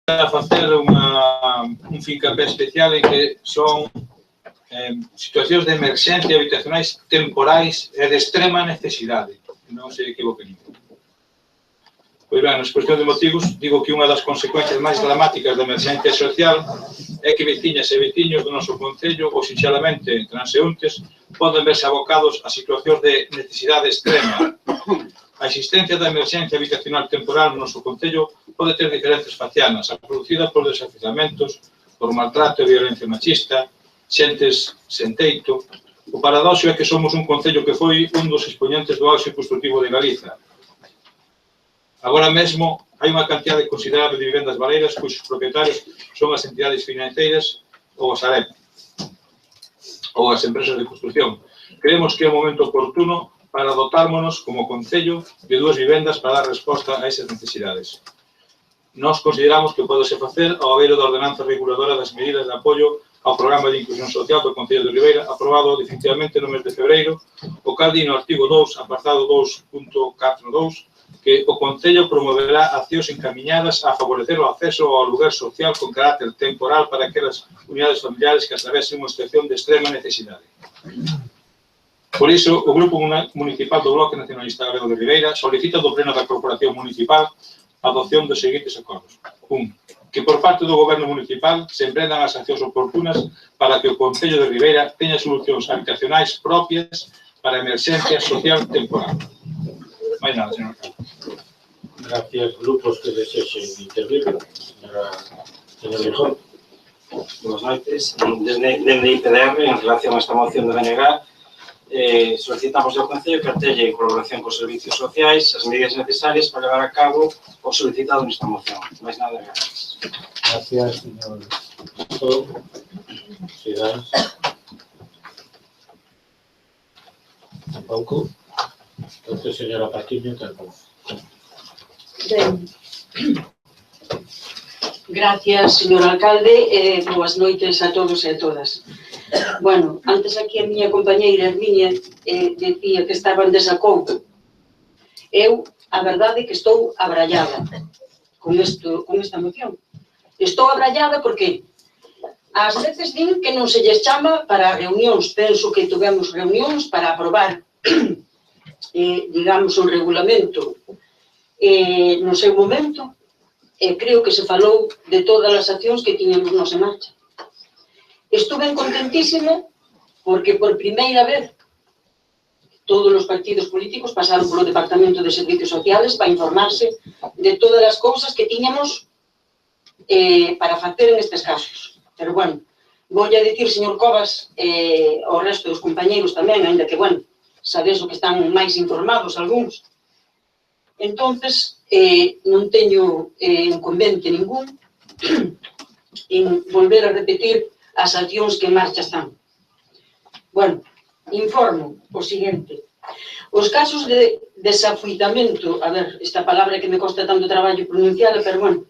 a facer un fincapé especial en que son situacións de emerxencia habitacionais temporais e de extrema necesidade. Non se equivoque ninguén. Pois ben, nas cuestión de motivos, digo que unha das consecuencias máis dramáticas da emerxencia social é que veciñas e veciños do noso concello, ou sinxelamente transeúntes, poden verse abocados a situacións de necesidade extrema. A existencia da emerxencia habitacional temporal no noso concello pode ter diferentes facianas, a producida por desafiuzamentos, por maltrato e violencia machista, xentes sen teito. O paradoxo é que somos un concello que foi un dos expoñentes do auxe construtivo de Galiza. Agora mesmo hai unha cantidade considerable de vivendas baleiras cuxos propietarios son as entidades financeiras ou as Sareb, ou as empresas de construcción. Creemos que é o momento oportuno para dotármonos como concello de dúas vivendas para dar resposta a esas necesidades. Nós consideramos que pode se facer ao abeiro da ordenanza reguladora das medidas de apoio ao programa de inclusión social do Concello de Ribeira, aprobado definitivamente no mes de febreiro, o cal di no artigo 2, apartado 2.42, que o Concello promoverá accións encamiñadas a favorecer o acceso ao lugar social con carácter temporal para aquelas unidades familiares que atravesen unha situación de extrema necesidade. Por iso, o Grupo Municipal do Bloque Nacionalista Galego de Ribeira solicita do Pleno da Corporación Municipal a adopción dos seguintes acordos. 1. Que por parte do Goberno Municipal se emprendan as accións oportunas para que o Concello de Ribeira teña solucións habitacionais propias para a emerxencia social temporal. Mais nada, señor alcalde. Gracias. Grupos que desexen intervir. Señor Lijón. Boas noites. Dende IPDR, en relación a esta moción de BNG, solicitamos ao Concello que atelle en colaboración cos servicios sociais as medidas necesarias para levar a cabo o solicitado nesta moción. Mais nada, gracias. Gracias, señor. Ciudadanos. Tampouco. Entonces, señora Paquiño, tampouco. Ben. Gracias, señor alcalde. Boas noites a todos e a todas. Bueno, antes aquí a miña compañeira Herminia decía que estaba en desacordo. Eu, a verdade, que estou abrallada con esta moción. Estou abrallada porque ás veces din que non se lles chama para reunións. Penso que tivemos reunións para aprobar, digamos, un regulamento no seu momento, e creo que se falou de todas as accións que tiñamos nos en marcha. Estuve contentísima porque por primeira vez todos os partidos políticos pasaron polo Departamento de Servicios Sociales para informarse de todas as cousas que tiñamos para facer en estes casos. Pero, bueno, vou a dicir, señor Covas, ao resto dos compañeiros tamén, ainda que, bueno, sabes o que están máis informados algúns. Entonces, non teño inconvente ningún en volver a repetir as accións que en marcha están. Bueno, informo o seguinte. Os casos de desafuitamento, a ver, esta palabra que me costa tanto traballo pronunciarla, pero bueno,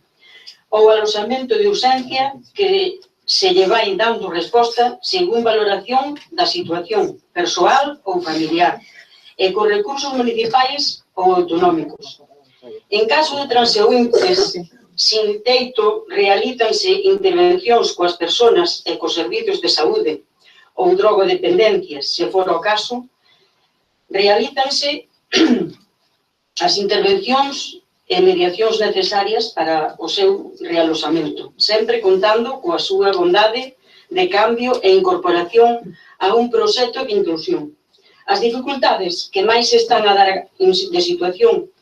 ou aloxamento de urxencia que se lle vai dando resposta según valoración da situación persoal ou familiar e con recursos municipais ou autonómicos. En caso de transeúntes sin teito, realízanse intervencións coas persoas e cos servicios de saúde ou drogodependencias, se for o caso, realízanse as intervencións e mediacións necesarias para o seu realoxamento, sempre contando coa súa bondade de cambio e incorporación a un proxecto de inclusión. As dificultades que máis están a dar de situación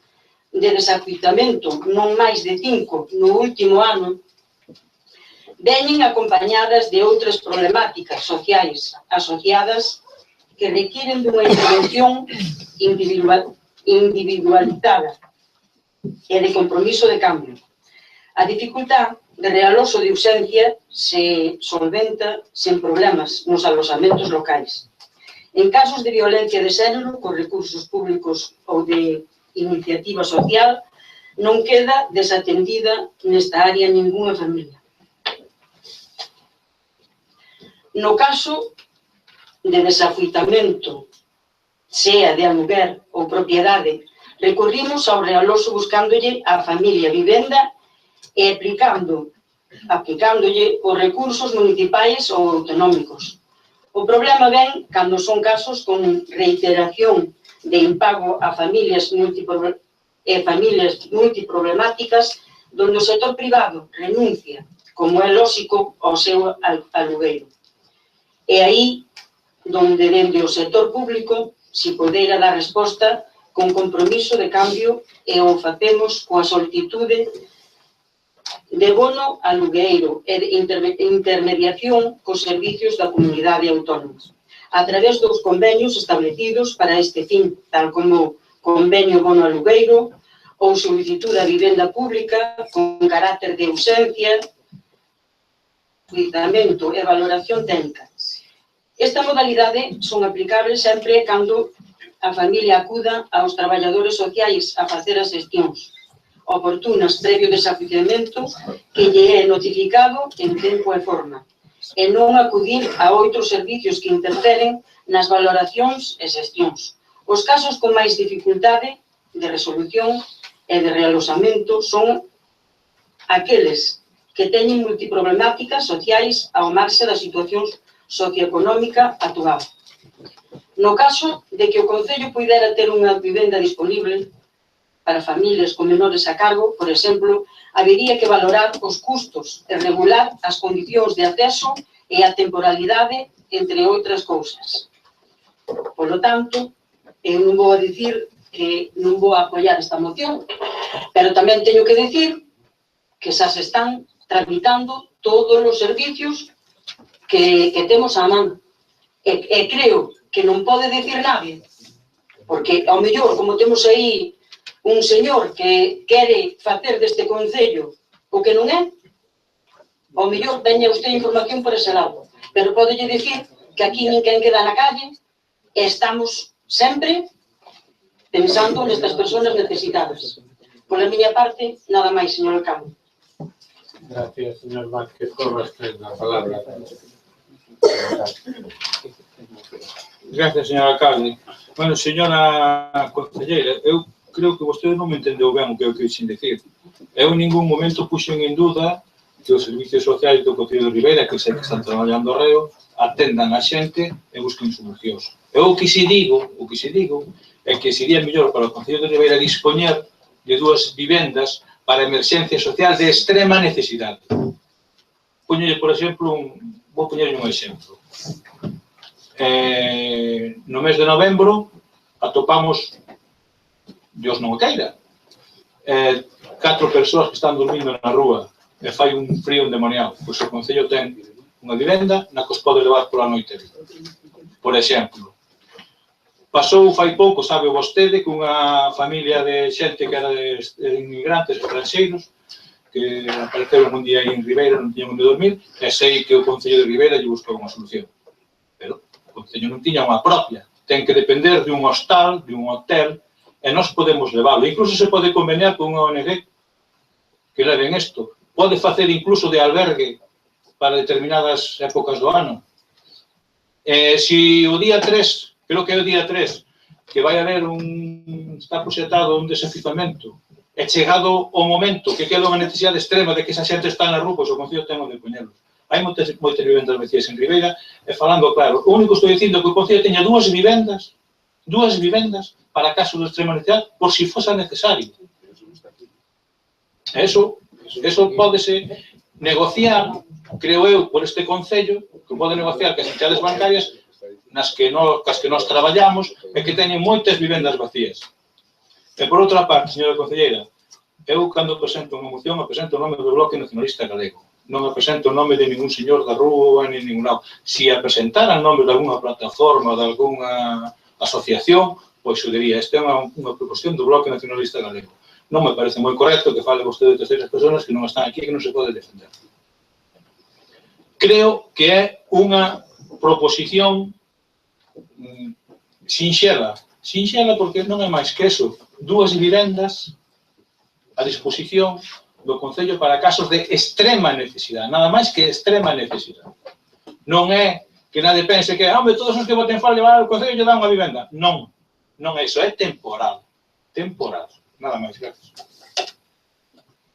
de desafiuzamento, non máis de 5 no último ano, veñen acompañadas de outras problemáticas sociais asociadas que requieren dunha intervención individualizada e de compromiso de cambio. A dificultad de realoxo de urxencia se solventa sen problemas nos aloxamentos locais. En casos de violencia de xénero, con recursos públicos ou de iniciativa social, non queda desatendida nesta área ningunha familia. No caso de desafuitamento, sea de aluguer ou propiedade, recorrimos ao realoxo buscándolle á familia vivenda e aplicándolle os recursos municipais ou autonómicos. O problema ven cando son casos con reiteración de impago a familias multiproblemáticas donde o sector privado renuncia, como é lógico, ao seu alugueiro. E aí donde dende o sector público se podeira dar resposta con compromiso de cambio e o facemos coa solicitude de bono alugueiro e de intermediación cos servicios da comunidade autónoma, a través dos convenios establecidos para este fin, tal como convenio bono alugueiro ou solicitud da vivenda pública con carácter de ausencia, solicitamento e valoración técnica. Esta modalidade son aplicables sempre cando a familia acuda aos traballadores sociais a facer as xestións oportunas previo desafiamento que lle é notificado en tempo e forma, e non acudir a outros servicios que interferen nas valoracións e xestións. Os casos con máis dificultade de resolución e de realosamento son aqueles que teñen multiproblemáticas sociais ao marxe da situación socioeconómica actual. No caso de que o Concello puidera ter unha vivenda disponible para familias con menores a cargo, por exemplo, habería que valorar os custos e regular as condicións de acceso e a temporalidade, entre outras cousas. Por lo tanto, eu non vou a dicir que non vou a apoiar esta moción, pero tamén teño que dicir que xa se están tramitando todos os servicios que temos á man. E creo que non pode dicir nadie, porque ao mellor, como temos aí un señor que quere facer deste Concello o que non é, ao mellor teña usted información por ese lado, pero podelle dicir que aquí ninguén queda na calle e estamos sempre pensando nestas persoas necesitadas. Por a miña parte, nada máis, señor alcalde. Gracias, señor Vázquez Corras, ten a palabra. Gracias, señor alcalde. Bueno, señora concelleira, eu creo que vostede non me entendeu ben o que eu quixen dicir. Eu en ningún momento puxen en duda que os servicios sociais do Concello de Ribeira, que sei que están traballando reo, atendan a xente e busquen solucións. Eu o que se digo é que sería mellor para o Concello de Ribeira dispoñer de 2 vivendas para emerxencia social de extrema necesidade. Poñolle, por exemplo, vou poñerlle un exemplo. No mes de novembro atopamos, Dios non o queira, 4 persoas que están dormindo na rúa e fai un frío endemoniado. Pois o Concello ten unha vivenda na que os pode levar pola noite. Por exemplo, pasou fai pouco, sabe vostede, que unha familia de xente que era de inmigrantes estranxeiros que apareceron un día aí en Ribeira, non tiñan onde dormir, e sei que o Concello de Ribeira lle buscou unha solución. Pero o Concello non tiña unha propia. Ten que depender de un hostal, de un hotel, e nós podemos leválo. Incluso se pode conveniar con unha ONG que leven isto. Pode facer incluso de albergue para determinadas épocas do ano. Se o día 3, creo que é o día 3, que vai haber está proxetado un desafizamento, e chegado o momento que queda unha necesidade extrema de que esa xente está na rúa, pois o Concello ten onde poñelos. Hai moitas vivendas vacías en Ribeira, e falando claro, o único que estou dicindo é que o Concello teña 2 vivendas para caso de extrema necesidade, por si fosa necesario. Eso pódese negociar, creo eu, por este Concello, que pode negociar que as entidades bancarias cas que nós traballamos e que teñen moitas vivendas vacías. E por outra parte, señora concelleira, eu cando presento unha moción, presento o nome do Bloque Nacionalista Galego. Non presento o nome de ningún señor da rúa, ni ningún lado. Se a presentaran nome de alguna plataforma, de alguna asociación, pois eu diría, esta é unha proposición do Bloque Nacionalista Galego. Non me parece moi correcto que fale vostede de terceiras persoas que non están aquí, que non se pode defender. Creo que é unha proposición sinxela porque non é máis que eso, 2 vivendas a disposición do Concello para casos de extrema necesidade, nada máis que extrema necesidade. Non é que nadie pense que, todos os que voten fora levar ao Concello lle dan unha vivenda. Non, non é iso, é temporal. Temporal. Nada máis, gracias.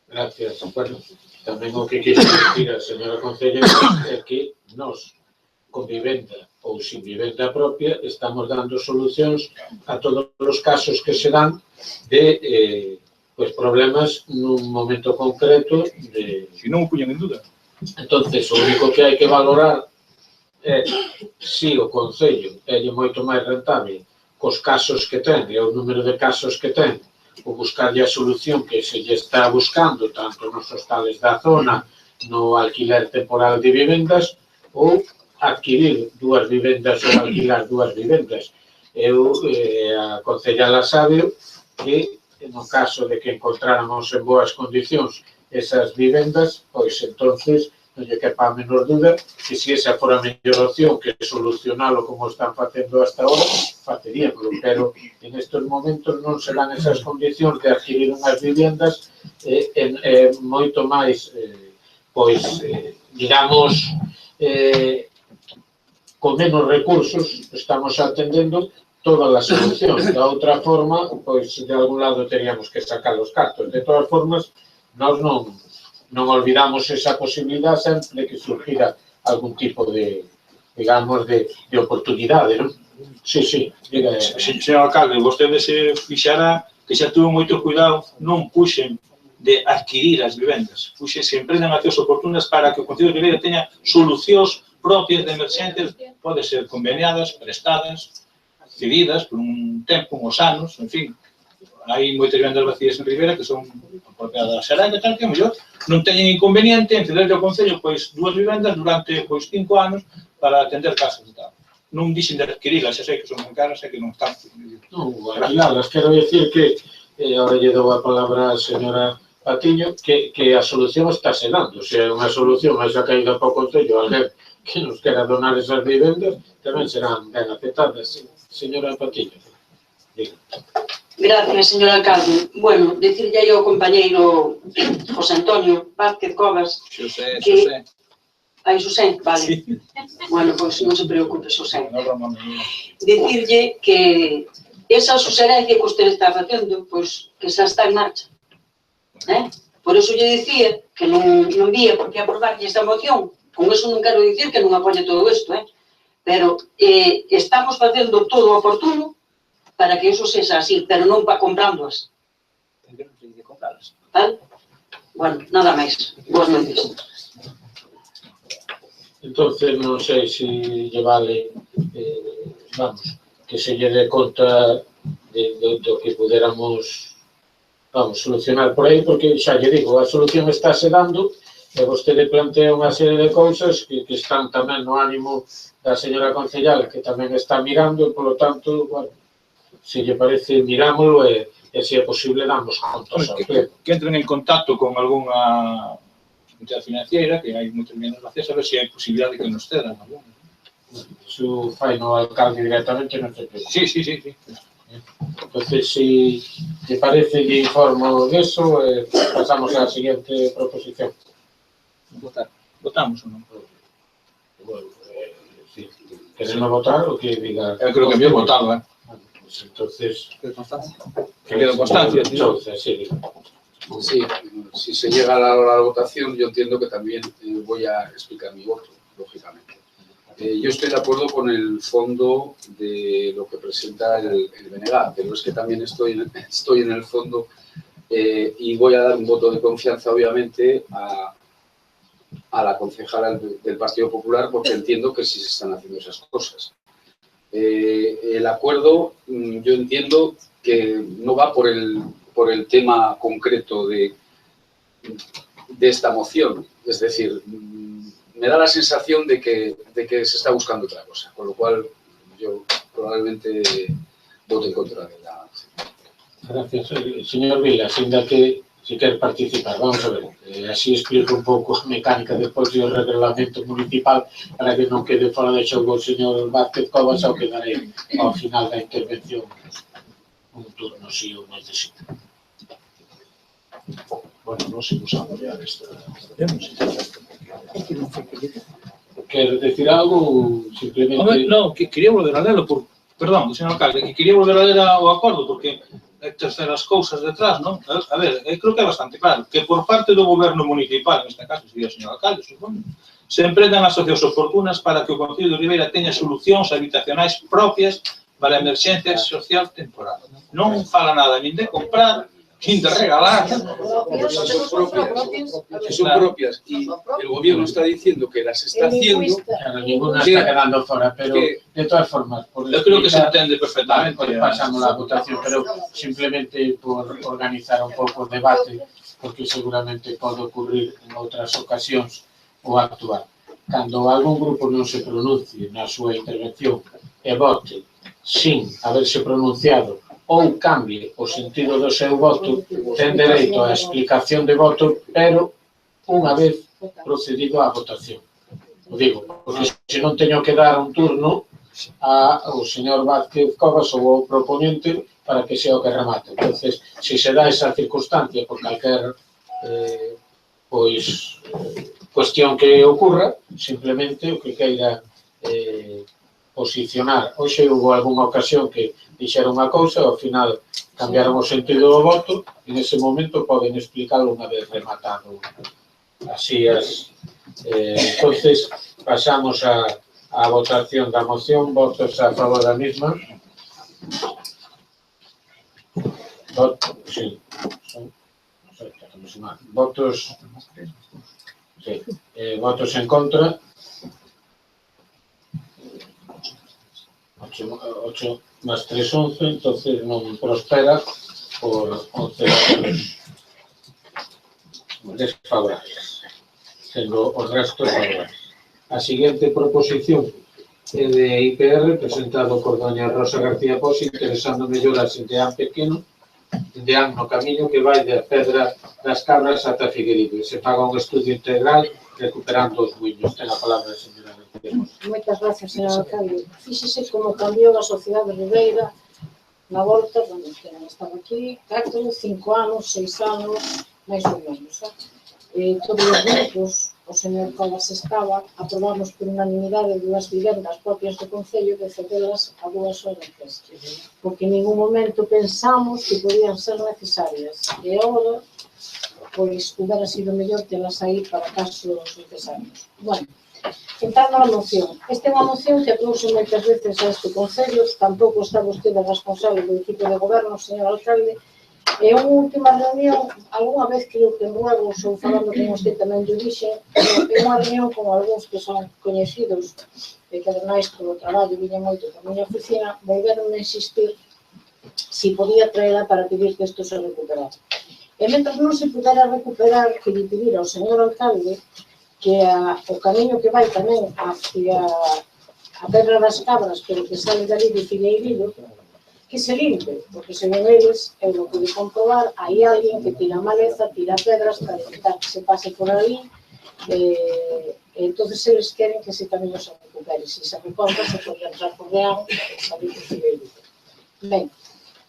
Gracias. Bueno, tamén o que quero dicir a señora concelleira é que nós, con vivenda ou sin vivenda propia, estamos dando solucións a todos os casos que se dan de problemas nun momento concreto de... Si non o puñan en duda. Entonces, o único que hai que valorar é se o Concello é moito máis rentable cos casos que ten e o número de casos que ten, ou buscarlle a solución que se lle está buscando, tanto nos hostales da zona, no alquiler temporal de vivendas, ou adquirir dúas vivendas ou alquilar dúas vivendas. A concellala sabe que, no caso de que encontráramos en boas condicións esas vivendas, pois entonces non lle quepa a menor dúda que se esa fora a mellor opción que solucionalo como están facendo hasta ahora, faceríamoslo, pero en estes momentos non se dan esas condicións de adquirir unhas vivendas moito máis, digamos, con menos recursos estamos atendendo todas as solucións. Da outra forma, pois de algún lado teríamos que sacar os cartos. De todas formas, nós non olvidamos esa posibilidad sempre que surgira algún tipo de, digamos, de oportunidade, non? Sí, diga. Señor alcalde, vostede se fixará que xa tuvo moito cuidado, non puxen de adquirir as vivendas, puxen se emprenden accións oportunas para que o Concello de Ribeira teña solucións propias de emerxentes, pode ser conveniadas, prestadas, cedidas por un tempo, uns anos, en fin. Hai moitas vivendas vacías en Ribeira que son propiedade da Xeranga, tal que a mellor non teñen inconveniente en ceder ao Concello pois dúas vivendas durante 5 anos para atender casas e tal. Non dixen de adquirilas, xa sei que son moi caras e que non están. Non, alquilalas, quero dicir que, ahora lle dou a palabra a señora Patiño, que a solución está se dando. Se é unha solución máis a caída para o Concello, alguén que nos quera donar esas vivendas, tamén serán ben aceptadas. Señora Patiño, diga. Gracias, señor alcalde. Bueno, decirlle aí ao compañeiro José Antonio Vázquez Covas Xosé. Ai, Xosé, vale. Bueno, pois non se preocupe, Xosé. Decirlle que esa suxerencia que usted está facendo, pois que xa está en marcha. Por eso lle dicía que non vía por que aprobarlle esta moción. Con eso non quero dicir que non apoie todo isto, pero estamos facendo todo o oportuno para que eso sexa así, pero non para comprándoas. ¿Vale? Bueno, nada máis. Boas noites. Entonces, non sei se lle vale, vamos, que se lle dé conta do que puderamos, vamos, solucionar por aí, porque xa lle digo, a solución está se dando, e vostede plantea unha serie de cousas que están tamén no ánimo da señora concellala, que tamén está mirando, e, polo tanto, bueno, se lle parece, mirámoslo e se é posible, damos contas ao pleno. Que entren en contacto con algunha entidade financiera, que hai moitas vivendas vacías, a ver se hai posibilidade de que nos cedan algunha. Iso fai no alcalde directamente, non sei que. Sí. Entonces, si te parece, lle informo deso, pasamos á seguinte proposición. Votamos ou non? Bueno, sí. Queremos votar o que diga? Eu creo que é votado, Pues entonces... Queda constancia. Entonces, sí. Sí, si se llega a la votación, yo entiendo que también voy a explicar mi voto, lógicamente. Yo estoy de acuerdo con el fondo de lo que presenta el BNG, pero es que también estoy en el fondo y voy a dar un voto de confianza, obviamente, a la concejala del Partido Popular, porque entiendo que sí se están haciendo esas cosas. El acuerdo, yo entiendo que no va por el tema concreto de esta moción. Es decir, me da la sensación de que se está buscando otra cosa, con lo cual yo probablemente vote en contra de la moción. Gracias. Señor Vila, sinda que si quer participar, vamos a ver, así explico un pouco a mecánica despois do reglamento municipal para que non quede fora de xogo o señor Vázquez Covas ao quedar ao final da intervención un turno si ou máis de si. Bueno, nos imos a apoiar esta. Quer decir algo ou simplemente... No, que quería volver a lerlo, perdón, señor alcalde, que quería volver a ler o acordo, porque terceras cousas detrás, non? A ver, creo que é bastante claro que por parte do goberno municipal, neste caso sería o señor alcalde, supoño, se emprendan as accións oportunas para que o Concello de Ribeira teña solucións habitacionais propias para a emerxencia social temporal. Non fala nada nin de comprar, nin de regalar. Que son propias y el gobierno está diciendo que las está haciendo. Claro, ninguna está quedando fora, pero de todas formas, por Eu creo que se explicar, entende perfectamente. pues pasamos a votación, pero simplemente por organizar un pouco o debate, porque seguramente pode ocurrir en outras ocasións o actuar. Cando algún grupo non se pronuncie na súa intervención e vote sin haberse pronunciado ou cambie o sentido do seu voto, ten dereito á explicación de voto, pero unha vez procedido á votación. O digo, porque se non teño que dar un turno ao señor Vázquez Covas ou ao proponente para que sea o que remate. Entonces, se se dá esa circunstancia por calquer cuestión que ocurra, simplemente o que queira posicionar. Hoxe houve algunha ocasión que dixeron unha cousa, ao final cambiaron o sentido do voto, e nese momento poden explicalo unha vez rematado así as... entonces, pasamos a votación da moción. Votos a favor da misma. Sí. Votos... Sí. Votos en contra. 8 más 3, 11, entonces non prospera por 11 votos desfavorables. Tengo os restos favorables. A siguiente proposición é de IPR, presentado por doña Rosa García Posi, interesando melloras en Deán Pequeno, Deán no camiño que vai de Pedra das Cabras ata Figueiredo. Se paga un estudio integral recuperando os muiños. Ten a palabra, señora. Moitas gracias, señor alcalde. Fíxese como cambiou a sociedade de Ribeira na volta, onde estaba aquí, 4, 5 anos, 6 anos, máis ou menos. Todos os grupos, o señor Covas estaba, aprobamos por unanimidade dúas vivendas propias do Concello de cederlas a dúas ONGs, porque en ningún momento pensamos que podían ser necesarias. E agora, pois, hubiera sido mellor telas aí para casos necesarios. Bueno, entrando na moción. Esta é unha moción que aprouse moitas veces a este Concello, tampouco está vostede responsable do equipo de goberno, señor alcalde, e unha última reunión, algunha vez creo que en Ruegos, ou falando con vostede tamén de orixe, é unha reunión con algúns que son coñecidos e que ademais polo traballo viña moito da miña oficina, volveron a insistir si podía traela para pedir que isto se recuperara. E mentre non se pudera recuperar, que lle pedir ao señor alcalde que o camiño que vai tamén hacia a Pedra das Cabras, pero que sale dali de Figueiredo, que se limpe, porque según eles, eu non pude comprobar, hai alguén que tira maleza, tira pedras para evitar que se pase por ali, entonces eles queren que ese camiño se recupere. Se se recorta, se pode entrar por Deán e salir por Figueiredo. Ben,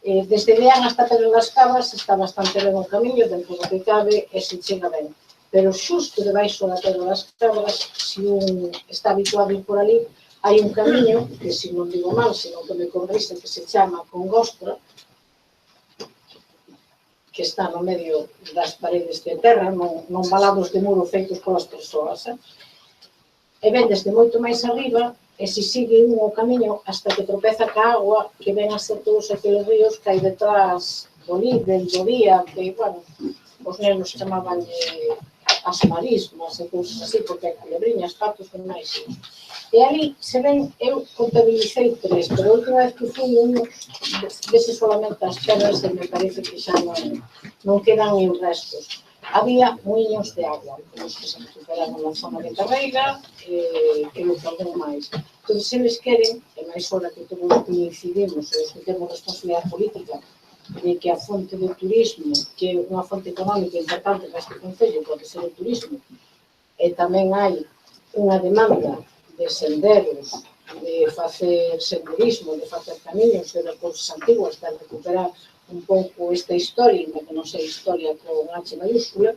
desde Deán hasta Pedra das Cabras está bastante ben o camiño, dentro do que cabe, e se chega ben. Pero xusto debaixo da Pedra das Cabras, se un está habituado a ir por ali, hai un camiño, que se non digo mal, senón que me corriste, que se chama Congostra, que está no medio das paredes de terra, non valados de muro feitos polas persoas. E ven desde moito máis arriba, e se sigue un o camiño hasta que tropeza ca agua, que ven a ser todos aqueles ríos que hai detrás do Lidl, do Día, que, bueno, os nenos chamaban as marismas e cousas así, porque hai culebriñas, patos e máis. E ali se ven, eu contabilicei 3, pero a última vez que fui vese solamente as pedras e me parece que xa non quedan nin restos. Había muiños de agua, os que se recuperaron na zona de Carreira, que non falou máis. Entón, se eles queren, e máis hora que todos coincidimos, e os que temos responsabilidade política, de que a fonte do turismo, que é unha fonte económica importante neste Concello, pode ser o turismo, e tamén hai unha demanda de senderos, de facer senderismo, de facer camiños, de cousas antiguas, de recuperar un pouco esta historia, que non sei historia con H mayúscula,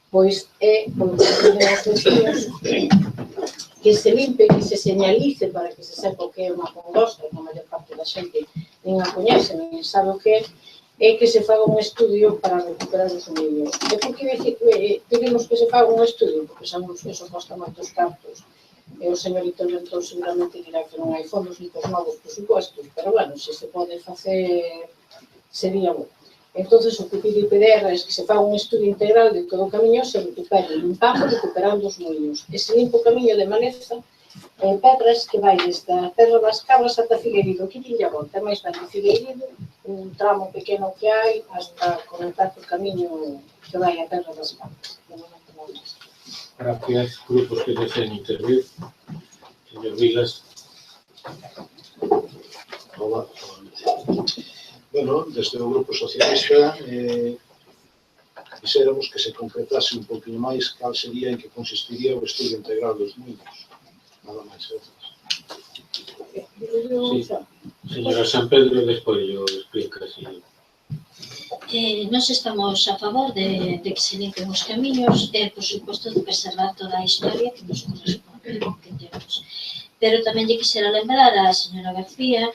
pois é, polo que se piden aos vecinos, que se limpe, que se señalice para que se sepa o que é unha congostra, que a maior parte da xente nin a coñece, nin sabe o que é, é que se faga un estudio para recuperar os millos. E por que pedimos que se faga un estudio? Porque sabemos que eso costa moitos cartos. E o señor interventor seguramente dirá que non hai fondos ni cos novos presupuestos, pero bueno, se se pode facer sería bom. Entonces, o que pide IPDR é que se faga un estudio integral de todo o camiño, se recupere limpando, recuperando os millos. Ese limpo camiño de Maneza Pedras que vai desde a Pedra das Cabras ata Figueirido, que lle volta, máis ben de Figueirido, un tramo pequeno que hai hasta conectar co camiño que vai a Pedra das Cabras. Gracias, grupos que deseen intervir. Señor Vilas. Hola. Bueno, desde o Grupo Socialista quixéramos que se concretase un pouquinho máis cal sería en que consistiría o estudio integral dos millos. Nada máis, gracias. Sí. Señora San Pedro, despois yo explica así. Nós estamos a favor de que se limpen os camiños e, por suposto, de preservar toda a historia que nos corresponde, que temos. Pero tamén lle quixera lembrar a señora García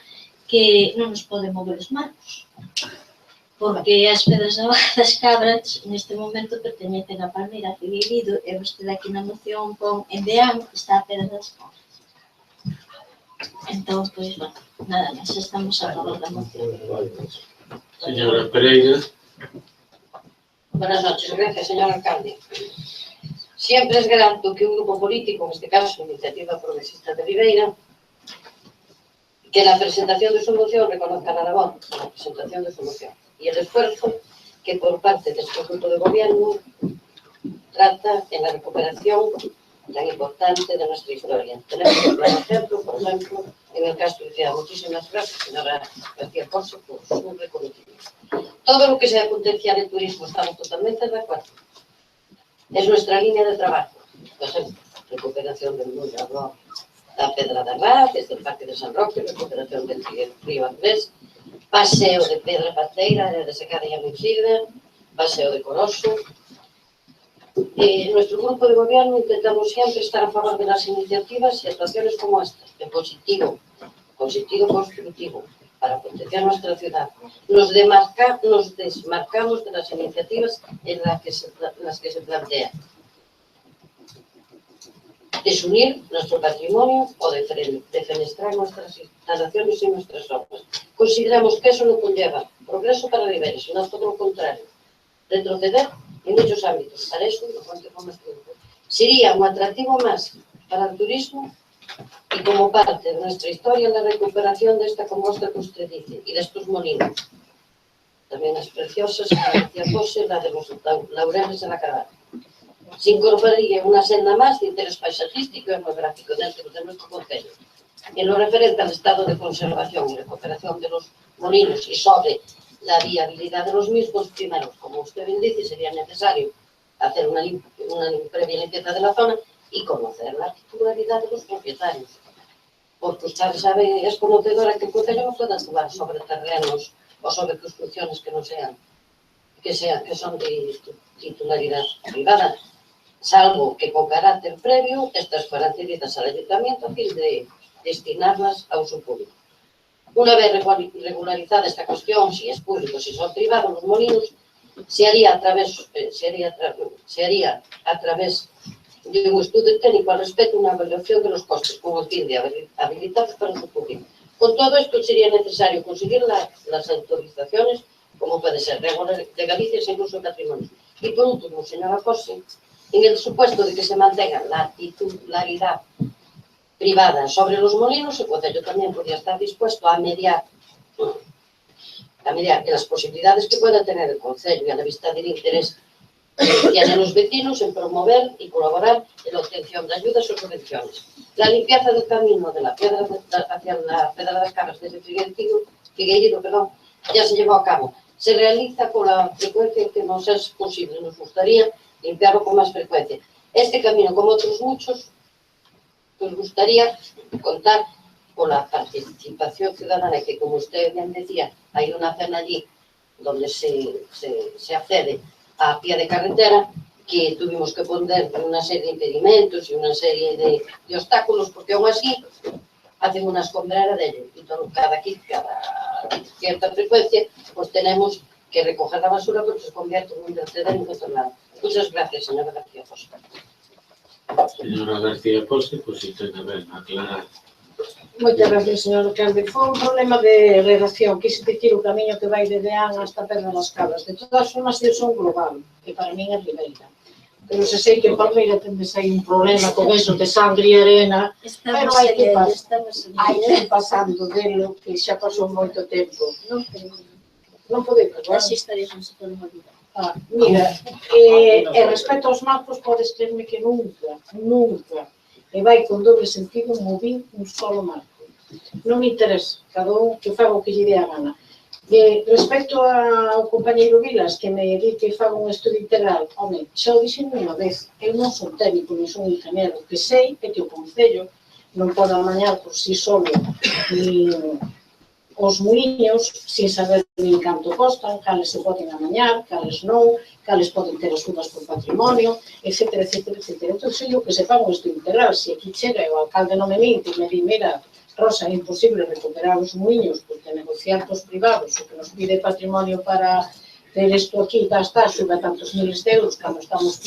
que non nos pode mover os manos, porque as Pedras das Cabras neste momento perteñecen a Palmeira, a Figueirido, e vostede aquí na moción pon en Beán está a Pedras das Cabras. Entón, pois, bueno, nada máis, estamos a favor da moción. Señora Pereira. Buenas noches, gracias, señor alcalde. Siempre es grato que un grupo político, en este caso Iniciativa Progresista de Ribeira, que en la presentación de su moción reconozca la labor, en la presentación de su moción, y el esfuerzo que por parte de este grupo de gobierno trata en la recuperación tan importante de nuestra historia. Tenemos un plan ejemplo, por ejemplo, en el caso de Ciudad. Muchísimas gracias, señora García Corso, por su reconocimiento. Todo lo que sea potenciar el turismo estamos totalmente de acuerdo. Es nuestra línea de trabajo. Por ejemplo, recuperación del mundo, la Pedra de Arrá, desde el Parque de San Roque, recuperación del río Andrés, paseo de Pedra Pateira, de Secada y Amenxida, paseo de Coroso. Nuestro grupo de gobierno intentamos siempre estar a favor de las iniciativas y actuaciones como estas, en positivo, constructivo, para potenciar nuestra ciudad. Nos desmarcamos de las iniciativas en las que se plantean desunir nuestro patrimonio o defenestrar nuestras instalaciones y nuestras obras. Consideramos que eso no conlleva progreso para Ribeira, sino todo lo contrario, retroceder en muchos ámbitos. Para eso, lo cuento con nuestro grupo. Sería un atractivo más para el turismo y como parte de nuestra historia la recuperación de esta composta que usted dice y de estos molinos. También las preciosas, como decía José, la de los laureles de la Caravana. Se incorporaría una senda más de interés paisajístico y etnográfico dentro de nuestro concello. En lo referente al estado de conservación y recuperación de los molinos y sobre la viabilidad de los mismos, primero, como usted bien dice, sería necesario hacer una previa limpieza de la zona y conocer la titularidad de los propietarios. Porque usted sabe, es conocedora que el concello no puede actuar sobre terrenos o sobre construcciones que no sean, que son de titularidad privada, salvo que con carácter previo estas fueran cedidas al ayuntamiento a fin de destinarlas a uso público. Una vez regularizada esta cuestión, si es público, si son privados los molinos, se haría a través de un estudio técnico al respecto, una evaluación de los costes con el fin de habilitarlos para uso público. Con todo esto sería necesario conseguir las autorizaciones, como puede ser de Galicia sin uso de patrimonio. Y por último, señora José, en el supuesto de que se mantenga la titularidad privada sobre los molinos, el concello también podría estar dispuesto a mediar que las posibilidades que pueda tener el concello y a la vista del interés que tienen los vecinos en promover y colaborar en la obtención de ayudas o subvenciones. La limpieza del camino de la piedra hacia la Pedra de las Cabras desde Figueirido, ya se llevó a cabo. Se realiza con la frecuencia que nos es posible. Nos gustaría limpiarlo con más frecuencia. Este camino, como otros muchos, nos gustaría contar con la participación ciudadana, que como usted bien decía, hay una zona allí donde se accede a pie de carretera, que tuvimos que poner una serie de impedimentos y una serie de obstáculos, porque aún así hacen una escombrera de ello. Y cada cierta frecuencia pues tenemos que recoger la basura porque se convierte en un vertedero incontrolado. Muchas gracias, señora García Costa. Señora García Costa, pues si ten a ver, aclarar. Moitas gracias, señor alcalde. Foi un problema de redacción, quise dicir o camiño que vai de Deán hasta Pedra das Cabras. De todas formas, eu son global, que para min é Ribeira. Pero se sei que en Palmeira tendes aí un problema con eso de sangre e arena, pero hai que ir pasando delo, que xa pasou moito tempo. Non podemos, non? Así estarías, non se poden olvidar. Mira, e respecto aos marcos, podes creerme que nunca, e vai con doble sentido, movín un solo marco. Non me interesa, cada un que faga o que lle dé a gana. Respecto ao compañeiro Vilas, que me di que faga un estudo integral, home, xa o dixen unha vez, eu non son técnico, non son ingeniero, o que sei é que o Concello non pode amañar por si solo os muiños, sin saber nin canto costan, cales se poden amañar, cales non, cales poden ter as uvas por patrimonio, etcétera, etcétera, etcétera. Entón, sei o que se faga un estudo integral. Se aquí chega e o alcalde non me minte e me di, mira, Rosa, é imposible recuperar os muiños porque negociar cos privados o que nos pide patrimonio para ter isto aquí, está, sube a tantos miles de euros, cando estamos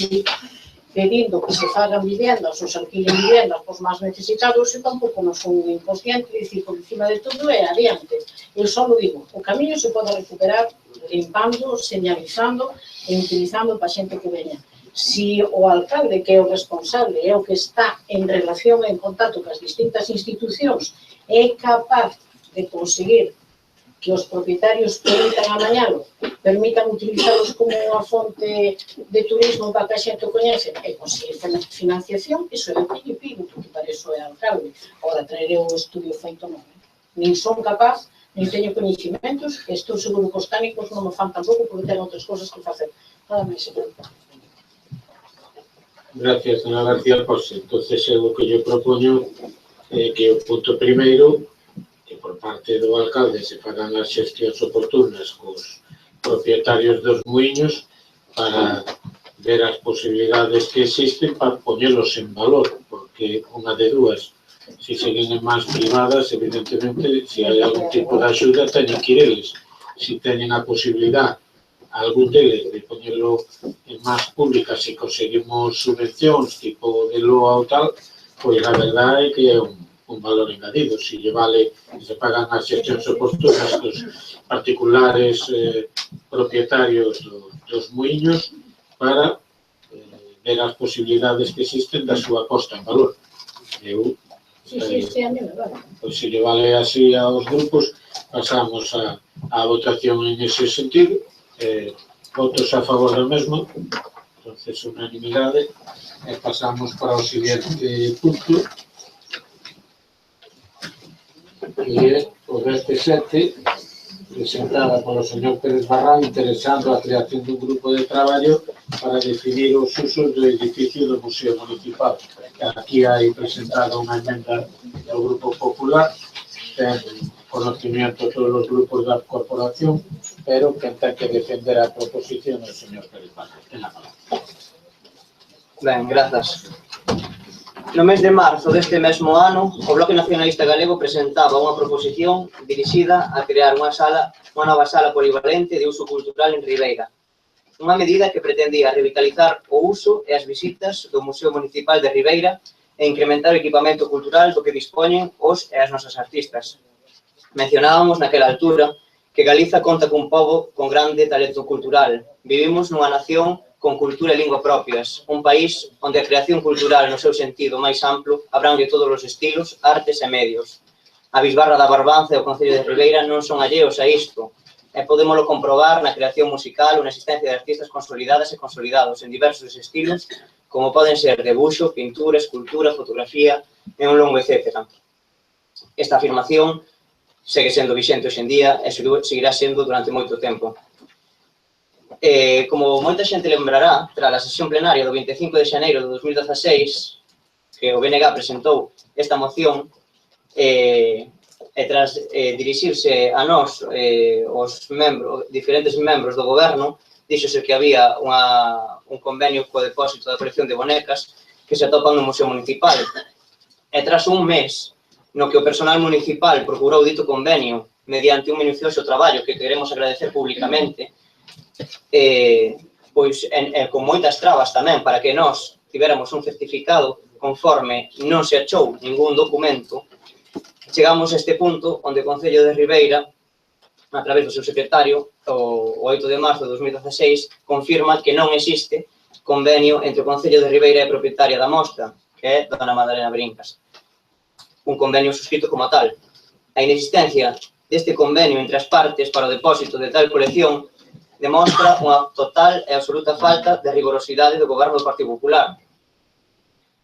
pedindo que se fagan viviendas ou se alquilen viviendas pos máis necesitados, e tampouco non son inconsciente de dicir, por encima de todo é adiante. Eu só lo digo, o camiño se pode recuperar limpando, señalizando e utilizando para xente que veña. Si o alcalde, que é o responsable, é o que está en relación e en contacto con as distintas institucións, é capaz de conseguir que os propietarios permitan amañalo, permitan utilizalos como unha fonte de turismo para que a xente o coñece e conseguir financiación, iso é o que lle pido, porque para iso é alcalde. Ora, traeré o estudio feito non. Nin son capaz, nin teño coñecimentos, e estou seguro que os técnicos non me fan tampouco porque ten outras cosas que facer. Nada máis, señor. Gracias, señora García Costa. Entonces, o que yo propoño é que o punto primeiro, que por parte do alcalde se fagan as xestións oportunas cos propietarios dos muiños para ver as posibilidades que existen para poñelos en valor, porque unha de dúas, se seguen en mans privadas, evidentemente, se hai algún tipo de axuda, teñen que ir eles. Se teñen a posibilidade, algún deles, de poñelo en mans públicas, se conseguimos subvencións tipo de LOA ou tal, pois a verdade é que é un valor engadido. Se lle vale que se pagan as xestións oportunas dos particulares propietarios dos muiños para ver as posibilidades que existen da súa posta en valor. Pois se lle vale así aos grupos, pasamos a votación en ese sentido. Votos a favor do mesmo, entonces unanimidade, e pasamos para o siguiente punto, que é o deste 7, presentada polo señor Pérez Barrán, interesando a creación dun grupo de traballo para definir os usos do edificio do Museo Municipal. Aquí hai presentada unha emenda do Grupo Popular, ten conocimiento todos os grupos da corporación, pero quen ten que defender a proposición é o señor Pérez Barrán. Ten a palabra. Ben, grazas. No mes de marzo deste mesmo ano, o Bloque Nacionalista Galego presentaba unha proposición dirixida a crear unha nova sala polivalente de uso cultural en Ribeira. Unha medida que pretendía revitalizar o uso e as visitas do Museo Municipal de Ribeira e incrementar o equipamento cultural do que dispoñen os e as nosas artistas. Mencionábamos naquela altura que Galiza conta cun pobo con grande talento cultural. Vivimos nunha nación con cultura e lingua propias, un país onde a creación cultural no seu sentido máis amplo abrangue todos os estilos, artes e medios. A Bisbarra da Barbanza e o Concello de Ribeira non son alleos a isto, e podémolo comprobar na creación musical ou na existencia de artistas consolidadas e consolidados en diversos estilos, como poden ser debuxo, pintura, escultura, fotografía e un longo etcétera. Esta afirmación segue sendo vixente hoxe en día e seguirá sendo durante moito tempo. Como moita xente lembrará, tras a sesión plenaria do 25 de xaneiro de 2016, que o BNG presentou esta moción, e tras dirixirse a nós, os diferentes membros do goberno, díxose que había un convenio co depósito da colección de bonecas que se atopan no Museo Municipal. E tras un mes no que o personal municipal procurou dito convenio mediante un minucioso traballo que queremos agradecer públicamente, pois con moitas trabas tamén para que nós tivéramos un certificado conforme non se achou ningún documento, chegamos a este punto onde o Concello de Ribeira, a través do seu secretario, o 8 de marzo de 2016, confirma que non existe convenio entre o Concello de Ribeira e a propietaria da mostra, que é Dona Madalena Brincas. Un convenio suscrito como tal. A inexistencia deste convenio entre as partes para o depósito de tal colección demostra unha total e absoluta falta de rigorosidade do goberno do Partido Popular.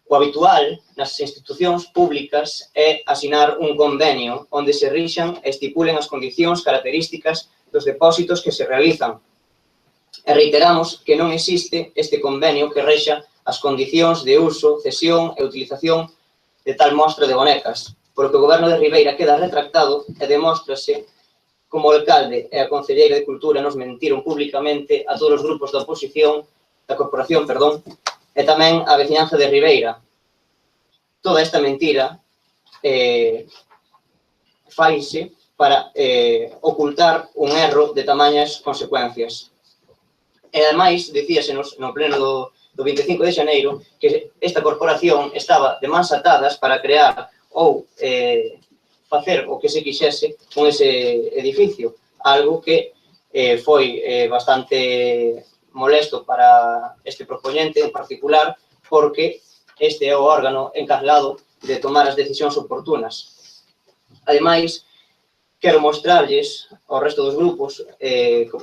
O habitual nas institucións públicas é asinar un convenio onde se rixan e estipulen as condicións características dos depósitos que se realizan. E reiteramos que non existe este convenio que rexa as condicións de uso, cesión e utilización de tal mostra de bonecas, porque o goberno de Ribeira queda retractado e demóstrase como o alcalde e a concelleira de Cultura nos mentiron públicamente a todos os grupos da oposición, da corporación, e tamén a veciñanza de Ribeira. Toda esta mentira faise para ocultar un erro de tamañas consecuencias. E, ademais, dicíase no pleno do 25 de xaneiro que esta corporación estaba de mans atadas para crear ou facer o que se quixese con ese edificio, algo que foi bastante molesto para este propoñente en particular, porque este é o órgano encargado de tomar as decisións oportunas. Ademais, quero mostrarlles ao resto dos grupos,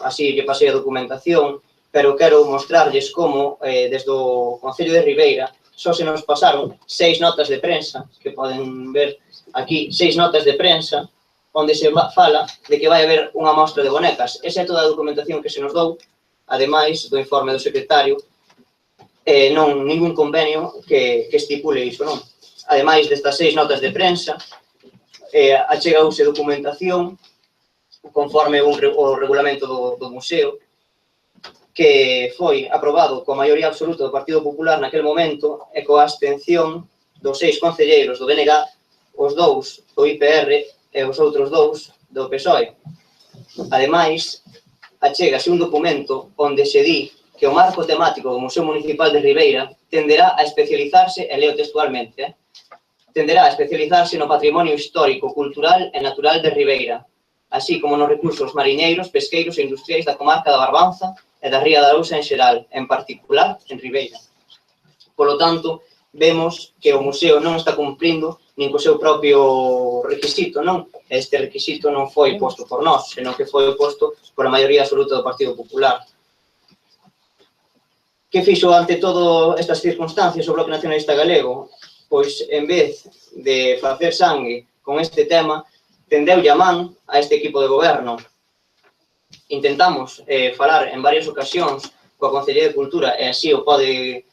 así lle pasei a documentación, pero quero mostrarlles como, desde o Concello de Ribeira, só se nos pasaron 6 notas de prensa, que poden ver aquí, 6 notas de prensa, onde se fala de que vai haber unha mostra de bonecas. Esa é toda a documentación que se nos dou, ademais do informe do secretario, non ningún convenio que estipule iso, non? Ademais destas 6 notas de prensa, achegouse documentación conforme o regulamento do museo, que foi aprobado coa maioría absoluta do Partido Popular naquel momento e coa abstención dos 6 concelleiros do BNG, os 2 do IPR e os outros 2 do PSOE. Ademais, achégase un documento onde se di que o marco temático do Museo Municipal de Ribeira tenderá a especializarse, e leo textualmente, tenderá a especializarse no patrimonio histórico, cultural e natural de Ribeira, así como nos recursos mariñeiros, pesqueiros e industriais da comarca da Barbanza e da Ría da Arousa en xeral, en particular en Ribeira. Polo tanto, vemos que o museo non está cumprindo nin co seu propio requisito, non? Este requisito non foi posto por nós, senón que foi posto por a maioría absoluta do Partido Popular. Que fixo ante todo estas circunstancias o Bloque Nacionalista Galego? Pois, en vez de facer sangue con este tema, tendeulle a man a este equipo de goberno. Intentamos falar en varias ocasións coa Concellería de Cultura, e así o pode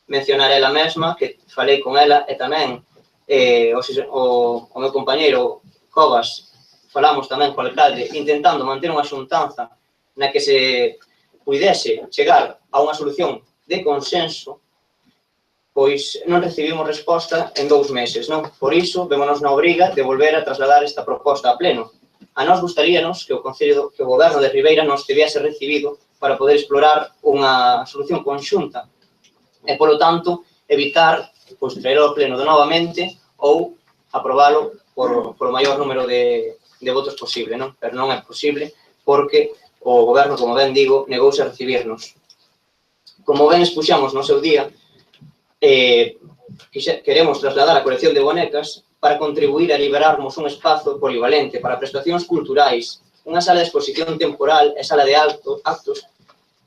mencionar ela mesma, que falei con ela, e tamén o meu compañeiro Cobas, falamos tamén co alcalde, intentando manter unha xuntanza na que se puidese chegar a unha solución de consenso, pois non recibimos resposta en 2 meses, non? Por iso, vémonos na obriga de volver a trasladar esta proposta a pleno. A nós gustaríanos que o Goberno de Ribeira nos tivese recibido para poder explorar unha solución conxunta e, polo tanto, evitar traerlo ao pleno novamente ou aprobalo por o maior número de votos posible, non? Pero non é posible porque o Goberno, como ben digo, negouse a recibirnos. Como ben expuxamos no seu día, queremos trasladar a colección de bonecas para contribuir a liberarmos un espazo polivalente para prestacións culturais, unha sala de exposición temporal e sala de actos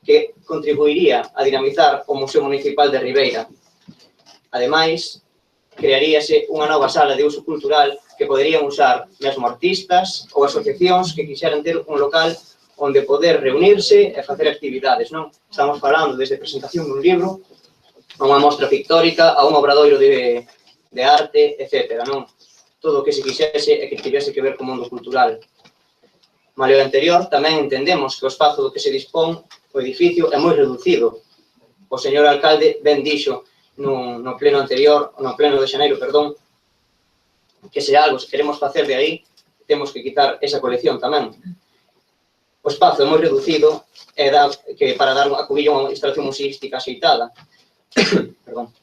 que contribuiría a dinamizar o Museo Municipal de Ribeira. Ademais, crearíase unha nova sala de uso cultural que poderían usar mesmo artistas ou asociacións que quixeran ter un local onde poder reunirse e facer actividades, non? Estamos falando desde a presentación dun libro a unha mostra pictórica, a un obradoiro de arte, etc. Non? Todo o que se quixese e que tivese que ver co mundo cultural. Maleo anterior, tamén entendemos que o espazo do que se dispón o edificio é moi reducido. O señor alcalde ben dixo no pleno anterior, no pleno de xaneiro, perdón, que se algo se queremos facer de aí, temos que quitar esa colección tamén. O espazo é moi reducido e dá que para dar a cubillo unha instalación museística axeitada. Perdón.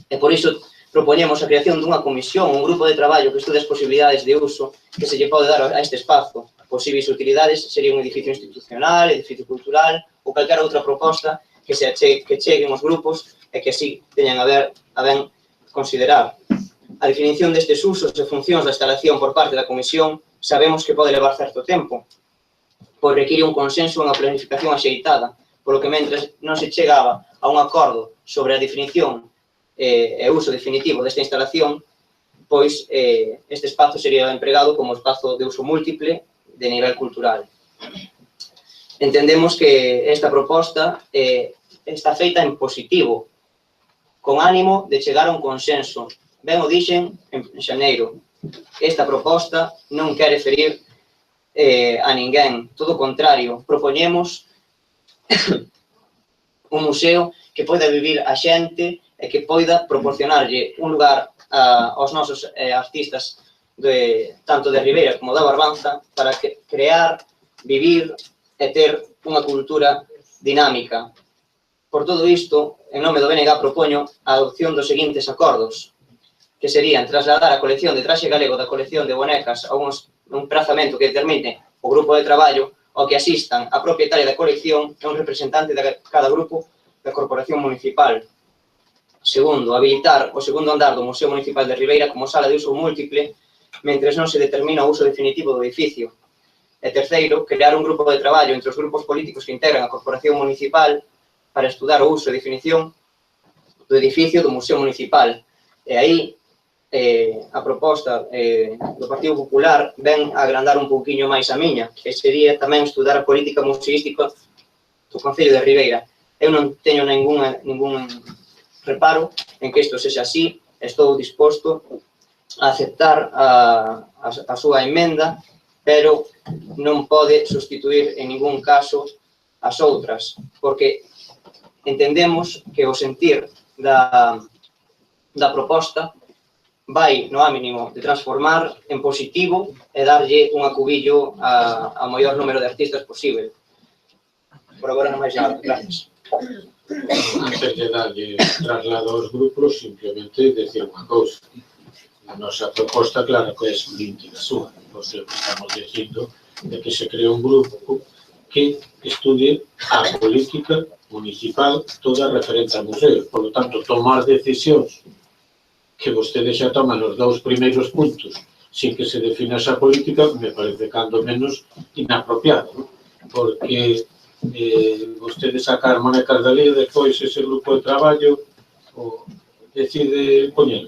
E por iso propoñemos a creación dunha comisión, un grupo de traballo que estude as posibilidades de uso que se lle pode dar a este espazo. Posibles utilidades sería un edificio institucional, edificio cultural ou calquera outra proposta que cheguen os grupos e que así teñan a ben considerar. A definición destes usos e funcións da instalación por parte da comisión sabemos que pode levar certo tempo, pois require un consenso e unha planificación axeitada, polo que mentres non se chegaba a un acordo sobre a definición e uso definitivo desta instalación, pois este espazo sería empregado como espazo de uso múltiple de nivel cultural. Entendemos que esta proposta está feita en positivo, con ánimo de chegar a un consenso. Ben o dixen en xaneiro, esta proposta non quere ferir a ninguén, todo o contrario, propoñemos un museo que poida vivir a xente e que poida proporcionarlle un lugar aos nosos artistas tanto de Ribeira como da Barbanza para crear, vivir e ter unha cultura dinámica. Por todo isto, en nome do BNG propoño a adopción dos seguintes acordos, que serían trasladar a colección de traxe galego da colección de bonecas a un prazamento que determine o grupo de traballo ao que asistan a propietaria da colección e un representante de cada grupo da Corporación Municipal. Segundo, habilitar o segundo andar do Museo Municipal de Ribeira como sala de uso múltiple mentres non se determina o uso definitivo do edificio. E terceiro, crear un grupo de traballo entre os grupos políticos que integran a Corporación Municipal para estudar o uso e definición do edificio do Museo Municipal. E aí, a proposta do Partido Popular ven a agrandar un pouquiño máis a miña, que sería tamén estudar a política museística do Concello de Ribeira. Eu non teño ningún reparo en que isto sexa así, estou disposto a aceptar a súa emenda, pero non pode sustituir en ningún caso as outras, porque entendemos que o sentir da proposta vai, no mínimo, de transformar en positivo e darlle un acubillo ao maior número de artistas posible. Por agora non máis nada, gracias. Antes de darlle traslado aos grupos, simplemente decir unha cousa. A nosa proposta, claro, que é idéntica a súa. O que estamos dicindo é que se crea un grupo que estudie a política municipal toda referente a museos. Por lo tanto, tomar decisións que vostedes xa toman os dous primeiros puntos sin que se defina esa política, me parece cando menos inapropiado, porque vostedes sacar monecas da lei e despois ese grupo de traballo decide poñer.